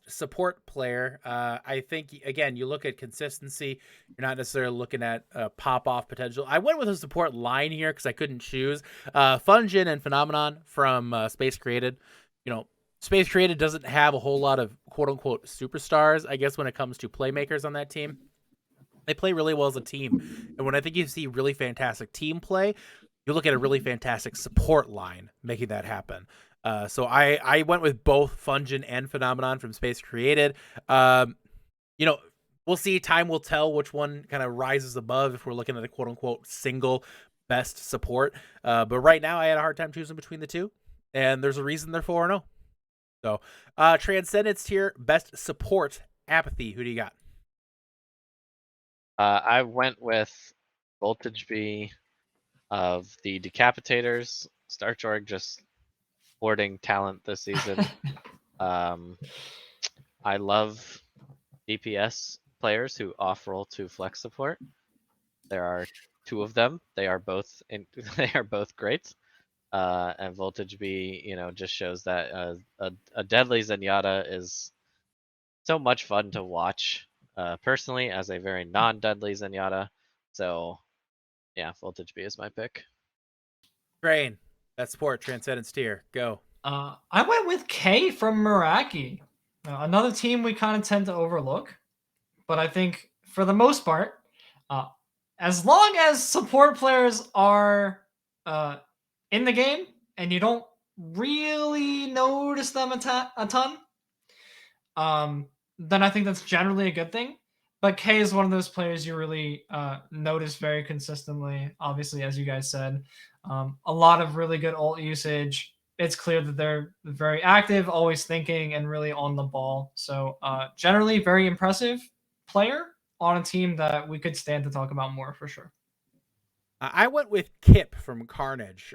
support player, I think again you look at consistency. You're not necessarily looking at pop off potential. I went with a support line here because I couldn't choose. Funjin and Phenomenon from Space Created. You know, Space Created doesn't have a whole lot of quote unquote superstars, I guess, when it comes to playmakers on that team. They play really well as a team. And when I think you see really fantastic team play, you look at a really fantastic support line making that happen. So I went with both Funjin and Phenomenon from Space Created. You know, we'll see. Time will tell which one kind of rises above if we're looking at a quote unquote single best support. But right now I had a hard time choosing between the two. And there's a reason they're 4-0. So Transcendence tier, best support, Apathy. Who do you got? I went with Voltage B of the Decapitators. Starchorg just hoarding talent this season. I love DPS players who off-roll to flex support. There are 2 of them. They are both great. And Voltage B, you know, just shows that a deadly Zenyatta is so much fun to watch. Personally, as a very non-deadly Zenyatta. So, yeah, Voltage B is my pick. Train. That's support, Transcendence tier. Go. I went with K from Meraki. Another team we kind of tend to overlook. But I think, for the most part, as long as support players are in the game and you don't really notice them a ton, then I think that's generally a good thing. But K is one of those players you really notice very consistently. Obviously, as you guys said, a lot of really good ult usage. It's clear that they're very active, always thinking, and really on the ball. So generally, very impressive player on a team that we could stand to talk about more for sure. I went with Kip from Carnage.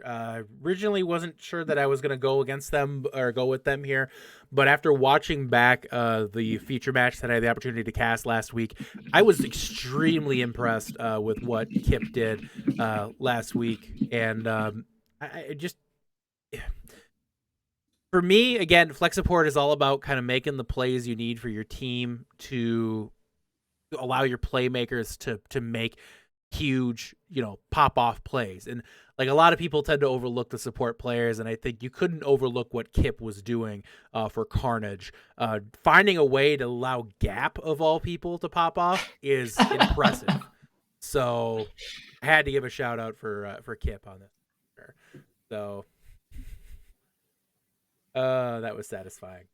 Originally wasn't sure that I was going to go against them or go with them here, but after watching back the feature match that I had the opportunity to cast last week, I was extremely impressed with what Kip did last week. And I just, for me, again, flex support is all about kind of making the plays you need for your team to allow your playmakers to make huge, you know, pop off plays. And like a lot of people tend to overlook the support players, and I think you couldn't overlook what Kip was doing for Carnage. Finding a way to allow Gap of all people to pop off is impressive. So I had to give a shout out for Kip on this. So that was satisfying.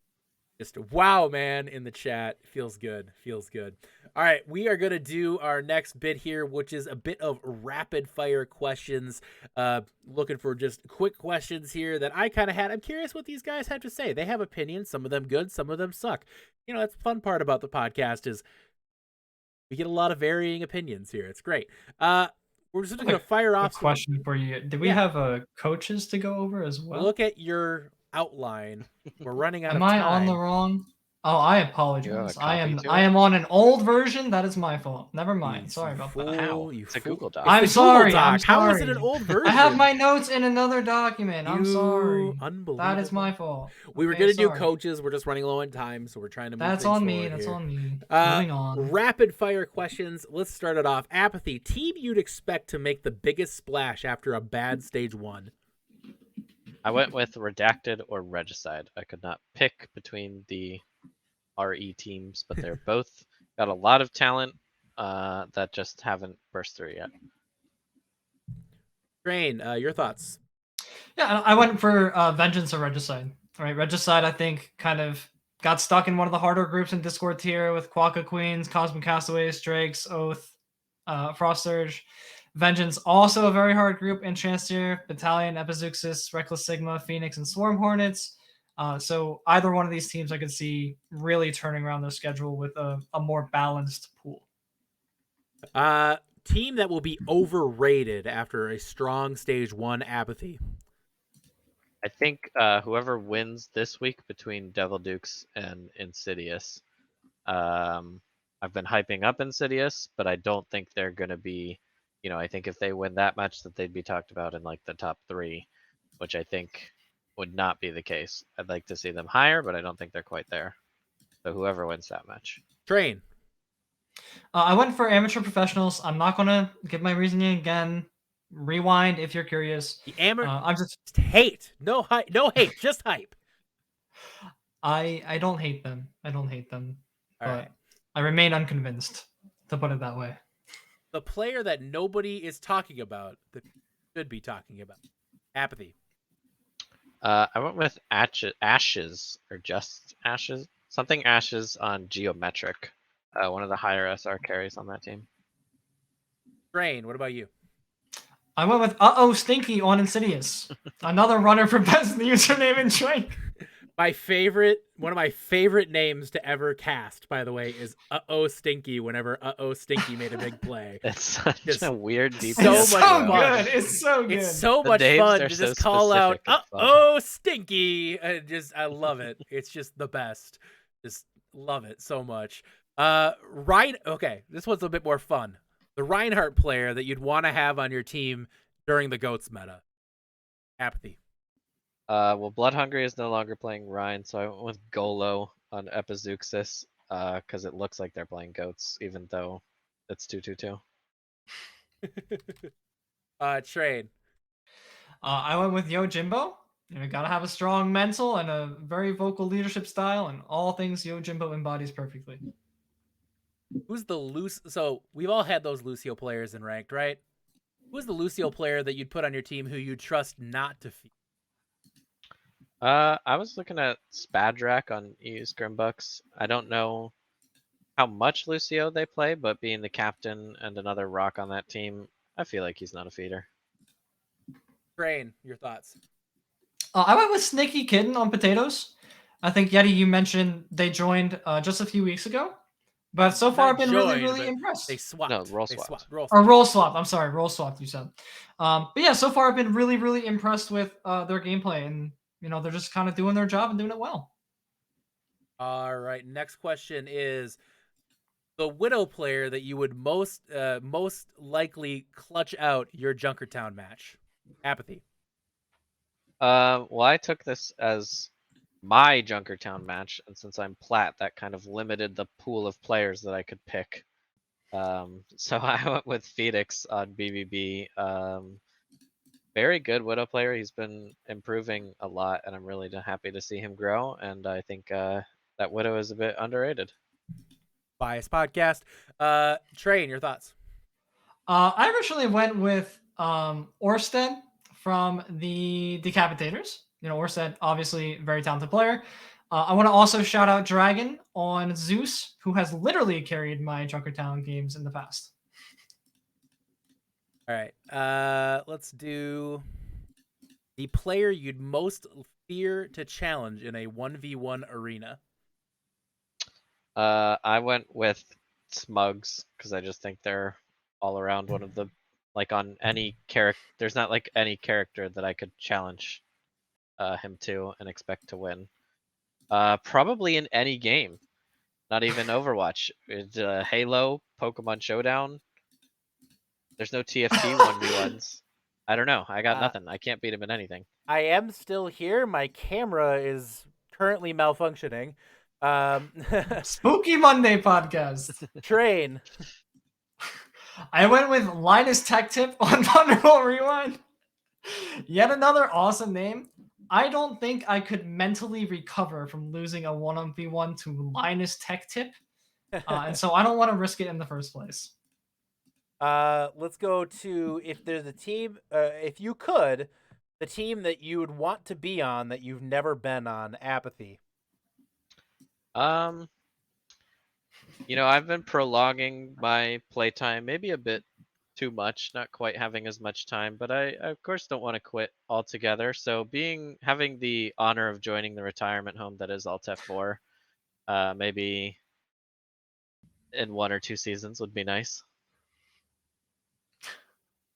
Just wow, man, in the chat. Feels good. Feels good. All right, we are going to do our next bit here, which is a bit of rapid fire questions. Looking for just quick questions here that I kind of had. I'm curious what these guys have to say. They have opinions. Some of them good, some of them suck. You know, that's the fun part about the podcast is we get a lot of varying opinions here. It's great. We're just going to fire off. Question for you. Did we have coaches to go over as well? Look at your outline. We're running out of time. time. Am I on the wrong? Oh, I apologize. I am on an old version. That is my fault. Never mind. Sorry about that. How? It's a Google Doc. I'm sorry. How is it an old version? I have my notes in another document. I'm sorry. Unbelievable. That is my fault. We were going to do coaches. We're just running low on time, so we're trying to move That's on me. That's on me. Moving on. Rapid fire questions. Let's start it off. Apathy. Team you'd expect to make the biggest splash after a bad stage 1. I went with Redacted or Regicide. I could not pick between the RE teams, but they're both got a lot of talent that just haven't burst through yet. Train, your thoughts? Yeah, I went for Vengeance or Regicide. Right, Regicide, I think, kind of got stuck in one of the harder groups in Discord tier with Quokka Queens, Cosmic Castaways, Drakes, Oath, Frost Surge. Vengeance, also a very hard group in Chance tier. Battalion, Epizeuxis, Reckless Sigma, Phoenix, and Swarm Hornets. So either one of these teams I could see really turning around their schedule with a more balanced pool. Team that will be overrated after a strong stage 1 Apathy. I think whoever wins this week between Devil Dukes and Insidious, I've been hyping up Insidious, but I don't think they're going to be, I think if they win that match that they'd be talked about in like the top 3, which I think would not be the case. I'd like to see them higher, but I don't think they're quite there. So whoever wins that match. Train. I went for amateur professionals. I'm not going to give my reasoning again. Rewind if you're curious. The I'm just hate. No hype. No hate. Just hype. I don't hate them. I don't hate them. All but right. I remain unconvinced, to put it that way. The player that nobody is talking about that should be talking about. Apathy. I went with Ashes or just Ashes. Something Ashes on Geometric. One of the higher SR carries on that team. Train, what about you? I went with Stinky on Insidious. Another runner for best username in Drake. One of my favorite names to ever cast, by the way, is Stinky whenever Stinky made a big play. It's such a weird deep. It's so good. It's so good. It's so much fun to just call out Stinky. I love it. It's just the best. Just love it so much. Okay, this one's a bit more fun. The Reinhardt player that you'd want to have on your team during the GOATS meta. Apathy. Well, Blood Hungry is no longer playing Ryan, so I went with Golo on Epizeuxis because it looks like they're playing GOATS, even though it's 2-2-2. Train. I went with Yojimbo. You gotta have a strong mental and a very vocal leadership style, and all things Yojimbo embodies perfectly. Who's the So we've all had those Lucio players in ranked, right? Who's the Lucio player that you'd put on your team who you trust not to feed? I was looking at Spadrak on EU Scrimbucks. I don't know how much Lucio they play, but being the captain and another rock on that team, I feel like he's not a feeder. Train, your thoughts? I went with Sneaky Kitten on Potatoes. I think, Yeti, you mentioned they joined just a few weeks ago. But so far, I've been really impressed. They swapped. No, role swapped. Role swapped. I'm sorry, role swapped, you said. But yeah, so far, I've been really impressed with their gameplay. And, they're just kind of doing their job and doing it well. All right. Next question is the Widow player that you would most likely clutch out your Junkertown match. Apathy. Well, I took this as my Junkertown match, and since I'm plat, that kind of limited the pool of players that I could pick. So I went with Phoenix on BBB. Very good Widow player. He's been improving a lot, and I'm really happy to see him grow. And I think that Widow is a bit underrated. Bias podcast. Train, your thoughts? I originally went with Orsted from the Decapitators. Orsted, obviously very talented player. I want to also shout out Dragon on Zeus, who has literally carried my Junkertown games in the past. All right. Let's do the player you'd most fear to challenge in a 1v1 arena. I went with Smugs because I just think they're all around one of the, like, on any character. There's not like any character that I could challenge him to and expect to win. Probably in any game, not even Overwatch. It's Halo, Pokemon Showdown. There's no TFT 1v1s. I don't know. I got nothing. I can't beat him in anything. I am still here. My camera is currently malfunctioning. Spooky Monday podcast. Train. I went with Linus Tech Tip on Thunderbolt Rewind. Yet another awesome name. I don't think I could mentally recover from losing a 1v1 to Linus Tech Tip. And so I don't want to risk it in the first place. Let's go to, if there's a team, if you could, the team that you would want to be on that you've never been on. Apathy. I've been prolonging my playtime maybe a bit too much, not quite having as much time, but I of course don't want to quit altogether. So having the honor of joining the retirement home that is Alt F4, maybe in 1 or 2 seasons would be nice.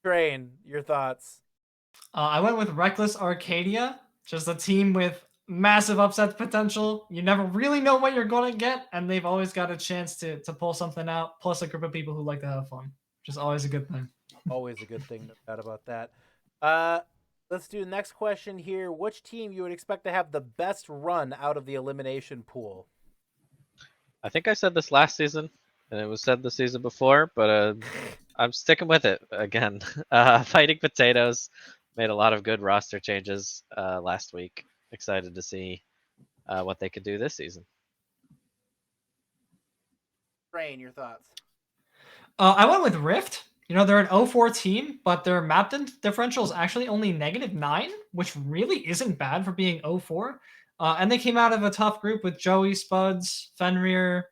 Train, your thoughts? I went with Reckless Arcadia, just a team with massive upset potential. You never really know what you're going to get, and they've always got a chance to pull something out, plus a group of people who like to have fun, which is always a good thing. Always a good thing, no doubt about that. Let's do the next question here. Which team you would expect to have the best run out of the elimination pool? I think I said this last season, and it was said the season before, but I'm sticking with it again. Fighting Potatoes made a lot of good roster changes last week. Excited to see what they could do this season. Train, your thoughts? I went with Rift. They're an 0-4 team, but their map differential is actually only -9, which really isn't bad for being 0-4. And they came out of a tough group with Joey, Spuds, Fenrir.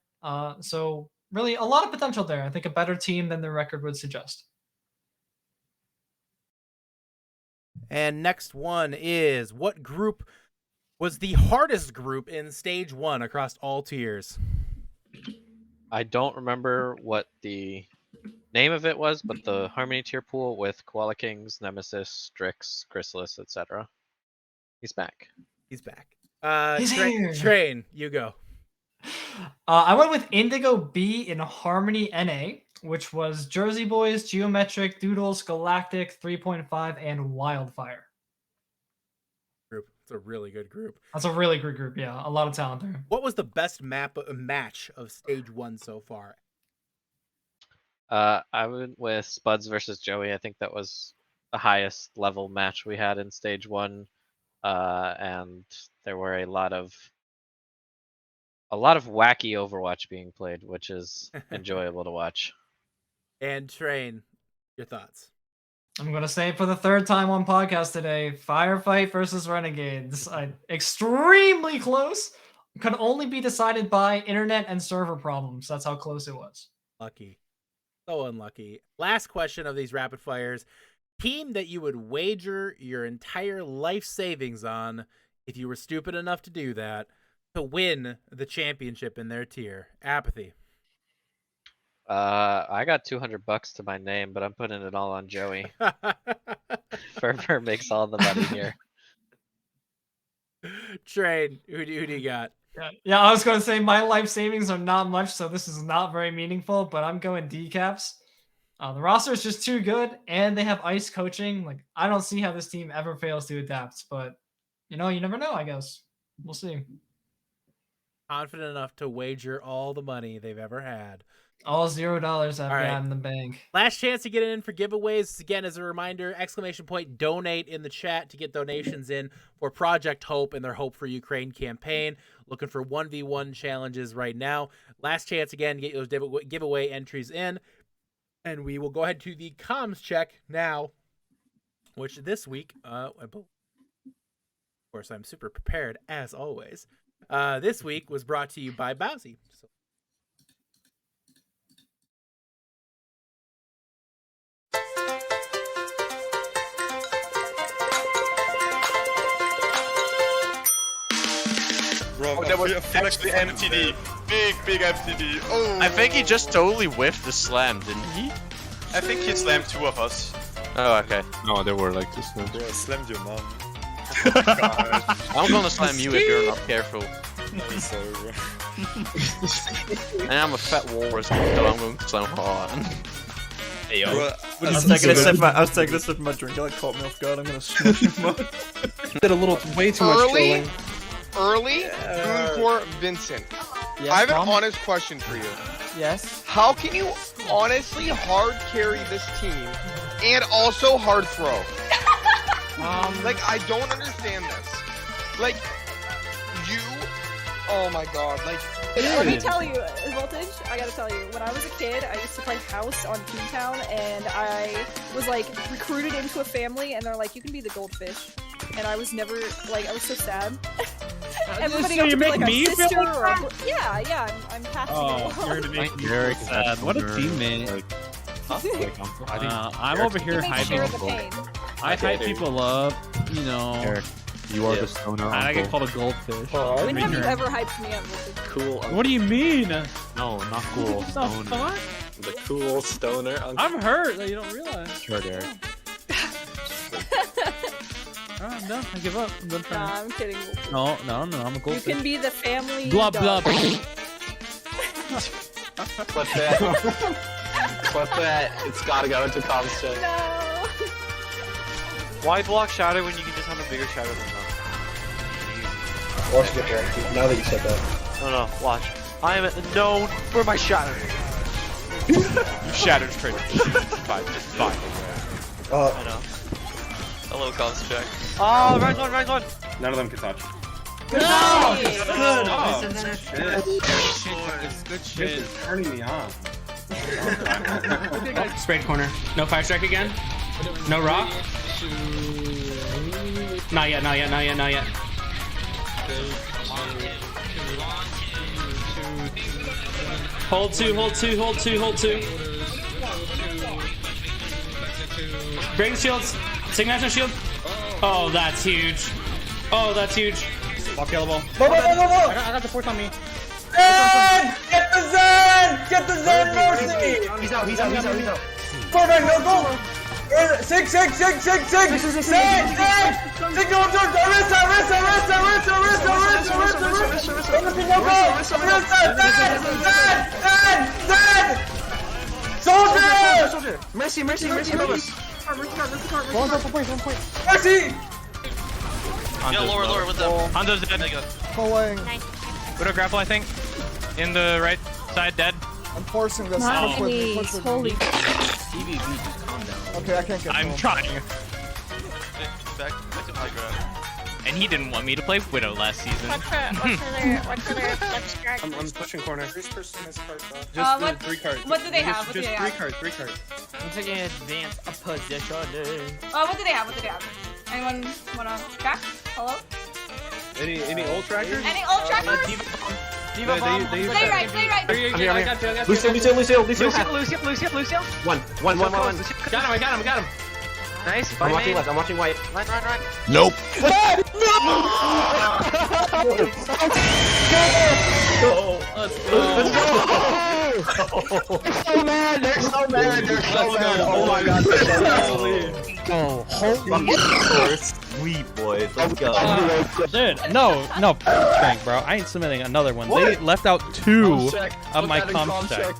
So really a lot of potential there. I think a better team than their record would suggest. And next one is, what group was the hardest group in stage 1 across all tiers? I don't remember what the name of it was, but the Harmony tier pool with Koala Kings, Nemesis, Strix, Chrysalis, etc. He's back. He's back. He's here. Train, you go. I went with Indigo B in Harmony NA, which was Jersey Boys, Geometric, Doodles, Galactic, 3.5, and Wildfire. Group. It's a really good group. That's a really good group, yeah. A lot of talent there. What was the best match of stage 1 so far? I went with Spuds versus Joey. I think that was the highest level match we had in stage 1. And there were a lot of wacky Overwatch being played, which is enjoyable to watch. And Train, your thoughts? I'm going to say it for the 3rd time on podcast today, Firefight versus Renegades. Extremely close. Could only be decided by internet and server problems. That's how close it was. Lucky. So unlucky. Last question of these rapid fires. Team that you would wager your entire life savings on, if you were stupid enough to do that, to win the championship in their tier. Apathy. I got $200 to my name, but I'm putting it all on Joey. Fervor makes all the money here. Train, who do you got? Yeah, I was going to say my life savings are not much, so this is not very meaningful, but I'm going Decaps. The roster is just too good, and they have ice coaching. I don't see how this team ever fails to adapt, but, you never know, I guess. We'll see. Confident enough to wager all the money they've ever had. All $0 I've got in the bank. Last chance to get in for giveaways. Again, as a reminder, ! Donate in the chat to get donations in for Project Hope and their Hope for Ukraine campaign. Looking for 1v1 challenges right now. Last chance again to get those giveaway entries in. And we will go ahead to the comms check now, which this week, of course, I'm super prepared as always. This week was brought to you by Bowsy. Bro, that was actually MTD. Big MTD. Oh. I think he just totally whiffed the slam, didn't he? I think he slammed 2 of us. Oh, okay. No, they were like this one. Bro, I slammed your mom. I'm gonna slam you if you're not careful. I'm sorry, bro. And I'm a fat walrus, so I'm going to slam hard. Hey, yo. Bro, I was taking a sip of my drink, it caught me off guard, I'm gonna smash him up. Did a little, way too much trolling. Early for Vincent. Yes, I have an honest question for you. Yes. How can you honestly hard carry this team and also hard throw? I don't understand this. Oh my god, Let me tell you, Voltage, I gotta tell you, when I was a kid, I used to play House on Toontown, and I was, recruited into a family, and they're like, you can be the goldfish. And I was never, I was so sad. everybody So got you to be make like me a feel sister like or that? yeah, I'm passing it You're along. gonna make me Derek, sad. What a teammate. I'm over here You may share the hyping. pain. I hype people up, you know. Eric, you are the stoner And I get uncle. called a goldfish. When have you ever hyped me up? Cool. What do you mean? No, not cool. The Stoner. fuck? The cool stoner uncle. I'm hurt that you don't realize. Sure, Derek. Oh, I'm done. I give up. I'm done trying. Nah, I'm kidding. No, I'm a You goldfish. can be the family. Blah dog. blah. Clip that. Clip that. It's gotta go into comms chat. No. Why block shadow when you can just have a bigger shadow than them? Watch it, Derek. Now that you said that. No, watch. I am known for my shadow. You shattered straight. Fine. I know. A little comms check. Oh, right one. None of them can touch. Good. Good shit. This is turning me on. Sprayed corner. No fire strike again. No rock. Not yet. Hold two. Break the shields. Signature shield. Oh, that's huge. Walk yellow ball. Go! I got the fourth on me. Zen! Get the Zen mercy! He's out. Perfect, no goal! Sig! Signal to Arista! Everything no goal! Zen! Soldier! Mercy, Mercy. One point. Mercy! Yeah, lower with them. Hanzo's dead. Pulling. Widow grapple, I think. In the right side, dead. I'm forcing this. Nice. Holy. Okay, I can't get I'm trying. Back to high ground. And he didn't want me to play Widow last season. Watch for their flex strike. I'm pushing corner. Just What? three cards. What do they have? Three cards. I'm taking advanced positioning. What do they have? Anyone wanna track? Hello? Any old trackers? Any old trackers? Diva bomb. Play right. I got you. Lucio. One. Got him. Nice. I'm watching left. I'm watching white. Right. Nope. Let's go. They're so mad. Oh my god. Go. Sweet boys. Let's go. Dude, no, dang, bro. I ain't submitting another one. They left out two of my comms check.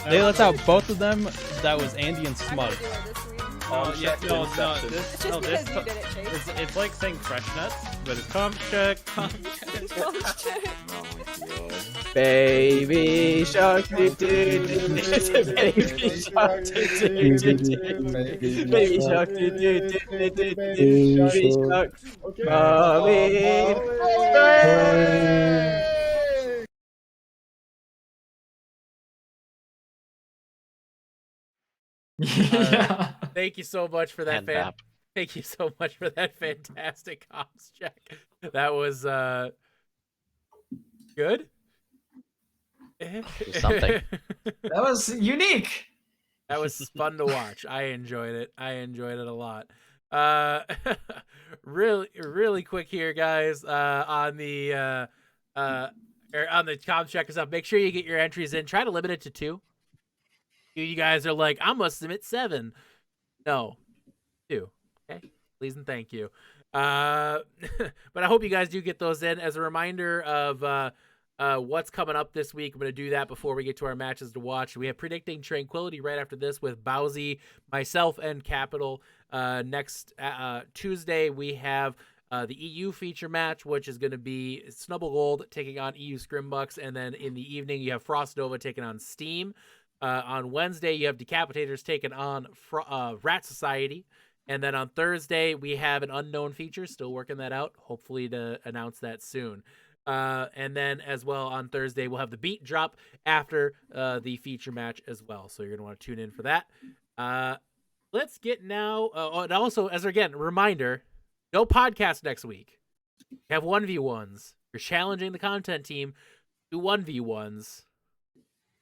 They left out both of them. That was Andy and Smug. Yeah, no, It's just because you did it, Chase. it's like saying fresh nuts, but it's comms check. Baby shark. Baby shark. Yeah. Thank you so much for that, And Bap. Thank you so much for that fantastic comms check. That was good. Something. That was unique. That was fun to watch. I enjoyed it. a lot. Really quick here, guys. On the comms check us up. Make sure you get your entries in. Try to limit it to 2. You guys are like, I must submit 7. No, 2. Okay, please and thank you. But I hope you guys do get those in. As a reminder of what's coming up this week, I'm going to do that before we get to our matches to watch. We have Predicting Tranquility right after this with Bowsy, myself, and Capital. Next Tuesday, we have the EU feature match, which is going to be Snubble Gold taking on EU Scrimbucks. And then in the evening, you have Frost Nova taking on Steam. On Wednesday, you have Decapitators taking on Rat Society. And then on Thursday, we have an unknown feature. Still working that out. Hopefully to announce that soon. And then as well on Thursday, we'll have the beat drop after the feature match as well. So you're going to want to tune in for that. Let's get now. And also, as again, reminder, no podcast next week. You have 1v1s. You're challenging the content team to 1v1s.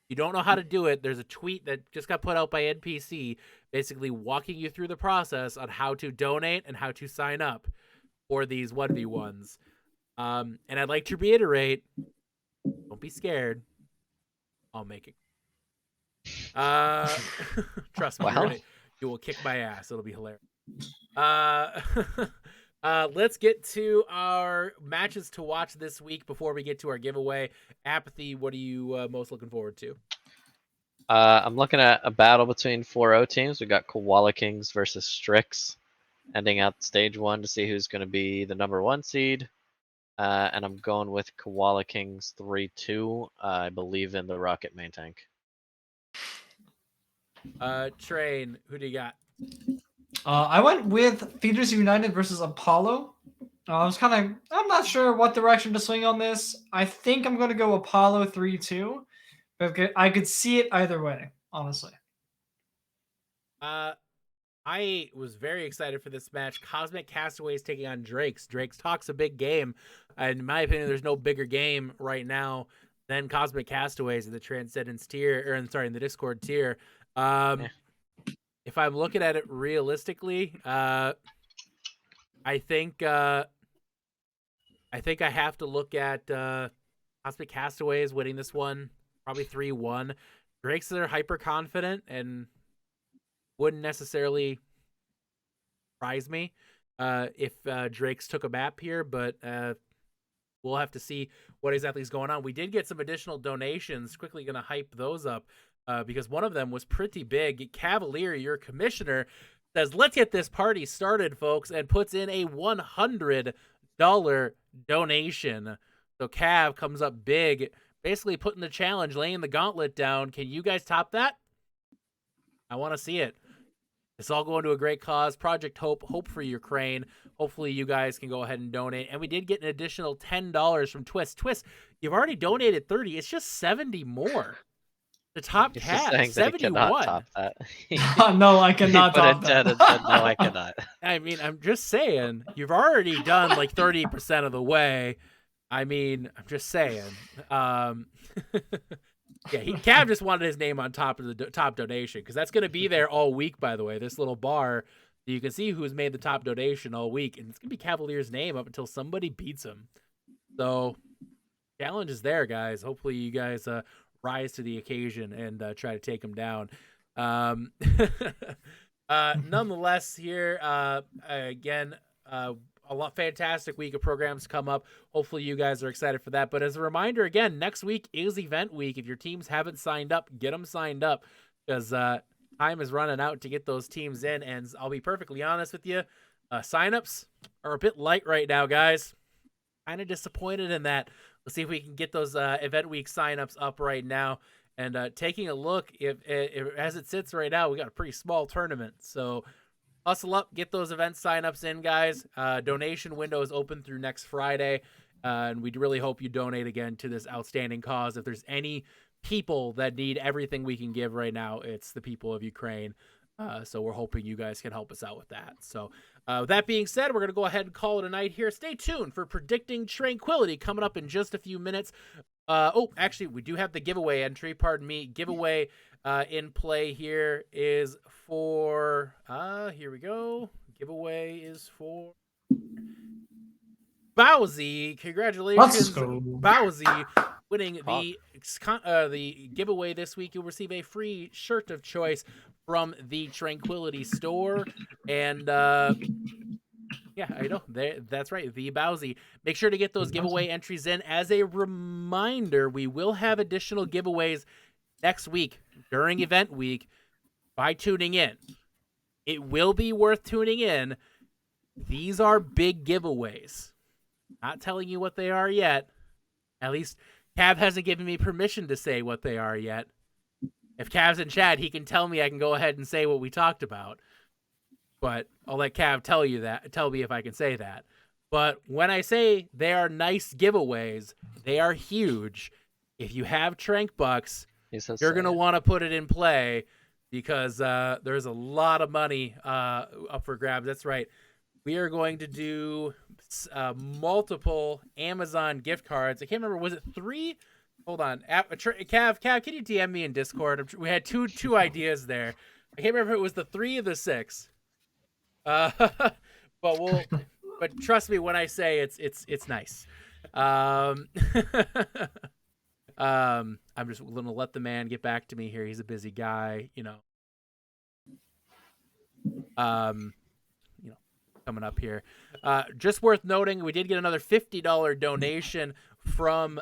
You don't know how to do it. There's a tweet that just got put out by NPC basically walking you through the process on how to donate and how to sign up for these 1v1s. And I'd like to reiterate, don't be scared. I'll make it. Trust me, you will kick my ass. It'll be hilarious. Let's get to our matches to watch this week before we get to our giveaway. Apathy, what are you most looking forward to? I'm looking at a battle between 4-0 teams. We got Koala Kings versus Strix, ending out stage 1 to see who's going to be the number 1 seed. And I'm going with Koala Kings 3-2. I believe in the Rocket main tank. Train, who do you got? I went with Feeders United versus Apollo. I'm not sure what direction to swing on this. I think I'm going to go Apollo 3-2, but I could see it either way, honestly. I was very excited for this match. Cosmic Castaways taking on Drakes. Drakes talks a big game. In my opinion, there's no bigger game right now than Cosmic Castaways in the Transcendence tier, or in the Discord tier. If I'm looking at it realistically, I think I have to look at Cosmic Castaways winning this one, probably 3-1. Drakes are hyper confident and wouldn't necessarily surprise me if Drakes took a map here, but we'll have to see what exactly is going on. We did get some additional donations. Quickly going to hype those up because one of them was pretty big. Cavalier, your commissioner, says, let's get this party started, folks, and puts in a $100 donation. So Cav comes up big, basically putting the challenge, laying the gauntlet down. Can you guys top that? I want to see it. It's all going to a great cause. Project Hope for Ukraine. Hopefully you guys can go ahead and donate. And we did get an additional $10 from Twist. Twist, you've already donated 30. It's just 70 more. The top cat, 71. Top that. No, I cannot top that. No, I cannot. I mean, I'm just saying, you've already done like 30% of the way. I mean, I'm just saying. Yeah, Cav just wanted his name on top of the top donation because that's going to be there all week, by the way. This little bar, you can see who's made the top donation all week, and it's going to be Cavalier's name up until somebody beats him. So, challenge is there, guys. Hopefully you guys rise to the occasion and try to take him down. Nonetheless, here, again, fantastic week of programs come up. Hopefully you guys are excited for that. But as a reminder, again, next week is event week. If your teams haven't signed up, get them signed up because time is running out to get those teams in. And I'll be perfectly honest with you, signups are a bit light right now, guys. Kind of disappointed in that. Let's see if we can get those event week signups up right now. And taking a look, if as it sits right now, we got a pretty small tournament. So hustle up, get those event signups in, guys. Donation window is open through next Friday. And we really hope you donate again to this outstanding cause. If there's any people that need everything we can give right now, it's the people of Ukraine. So we're hoping you guys can help us out with that. So with that being said, we're going to go ahead and call it a night here. Stay tuned for Predicting Tranquility coming up in just a few minutes. Actually, we do have the giveaway entry. Pardon me. Giveaway in play here is for, here we go. Giveaway is for Bowsy. Congratulations, Bowsy, winning the giveaway this week. You'll receive a free shirt of choice from the Tranquility store. And yeah, I know. That's right, the Bowsy. Make sure to get those giveaway entries in. As a reminder, we will have additional giveaways next week during event week by tuning in. It will be worth tuning in. These are big giveaways. Not telling you what they are yet. At least Cav hasn't given me permission to say what they are yet. If Cav's in chat, he can tell me. I can go ahead and say what we talked about. But I'll let Cav tell me if I can say that. But when I say they are nice giveaways, they are huge. If you have Trank Bucks, you're going to want to put it in play because there's a lot of money up for grabs. That's right. we are going to do multiple Amazon gift cards. I can't remember. Was it 3? Hold on. Cav, can you DM me in Discord? We had two ideas there. I can't remember if it was the 3 or the 6. But trust me when I say it's nice. I'm just gonna let the man get back to me here. He's a busy guy, you know. Coming up here. Just worth noting, we did get another $50 donation from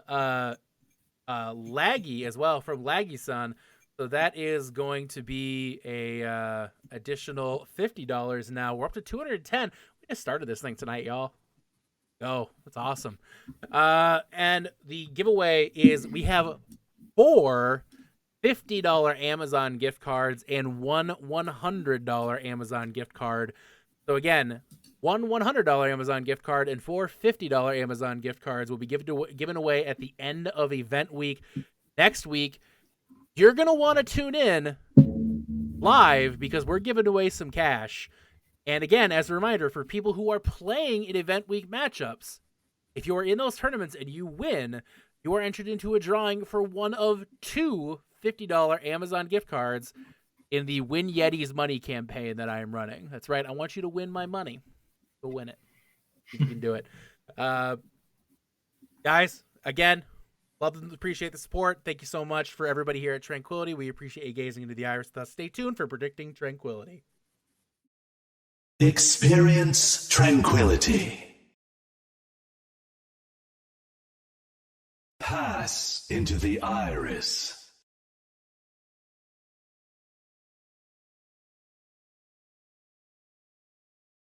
Laggy as well, from Laggy-san. So that is going to be a additional $50 now. We're up to 210. We just started this thing tonight, y'all. Oh, that's awesome. And the giveaway is we have 4 $50 Amazon gift cards and 1 $100 Amazon gift card. So again, 1 $100 Amazon gift card and 4 $50 Amazon gift cards will be given away at the end of event week next week. You're going to want to tune in live because we're giving away some cash. And again, as a reminder, for people who are playing in event week matchups, if you are in those tournaments and you win, you are entered into a drawing for one of 2 $50 Amazon gift cards in the Win Yeti's Money campaign that I am running. That's right. I want you to win my money. Go win it. You can do it. Guys, again, love and appreciate the support. Thank you so much for everybody here at Tranquility. We appreciate you gazing into the iris. Thus, stay tuned for Predicting Tranquility. Experience tranquility. Pass into the iris.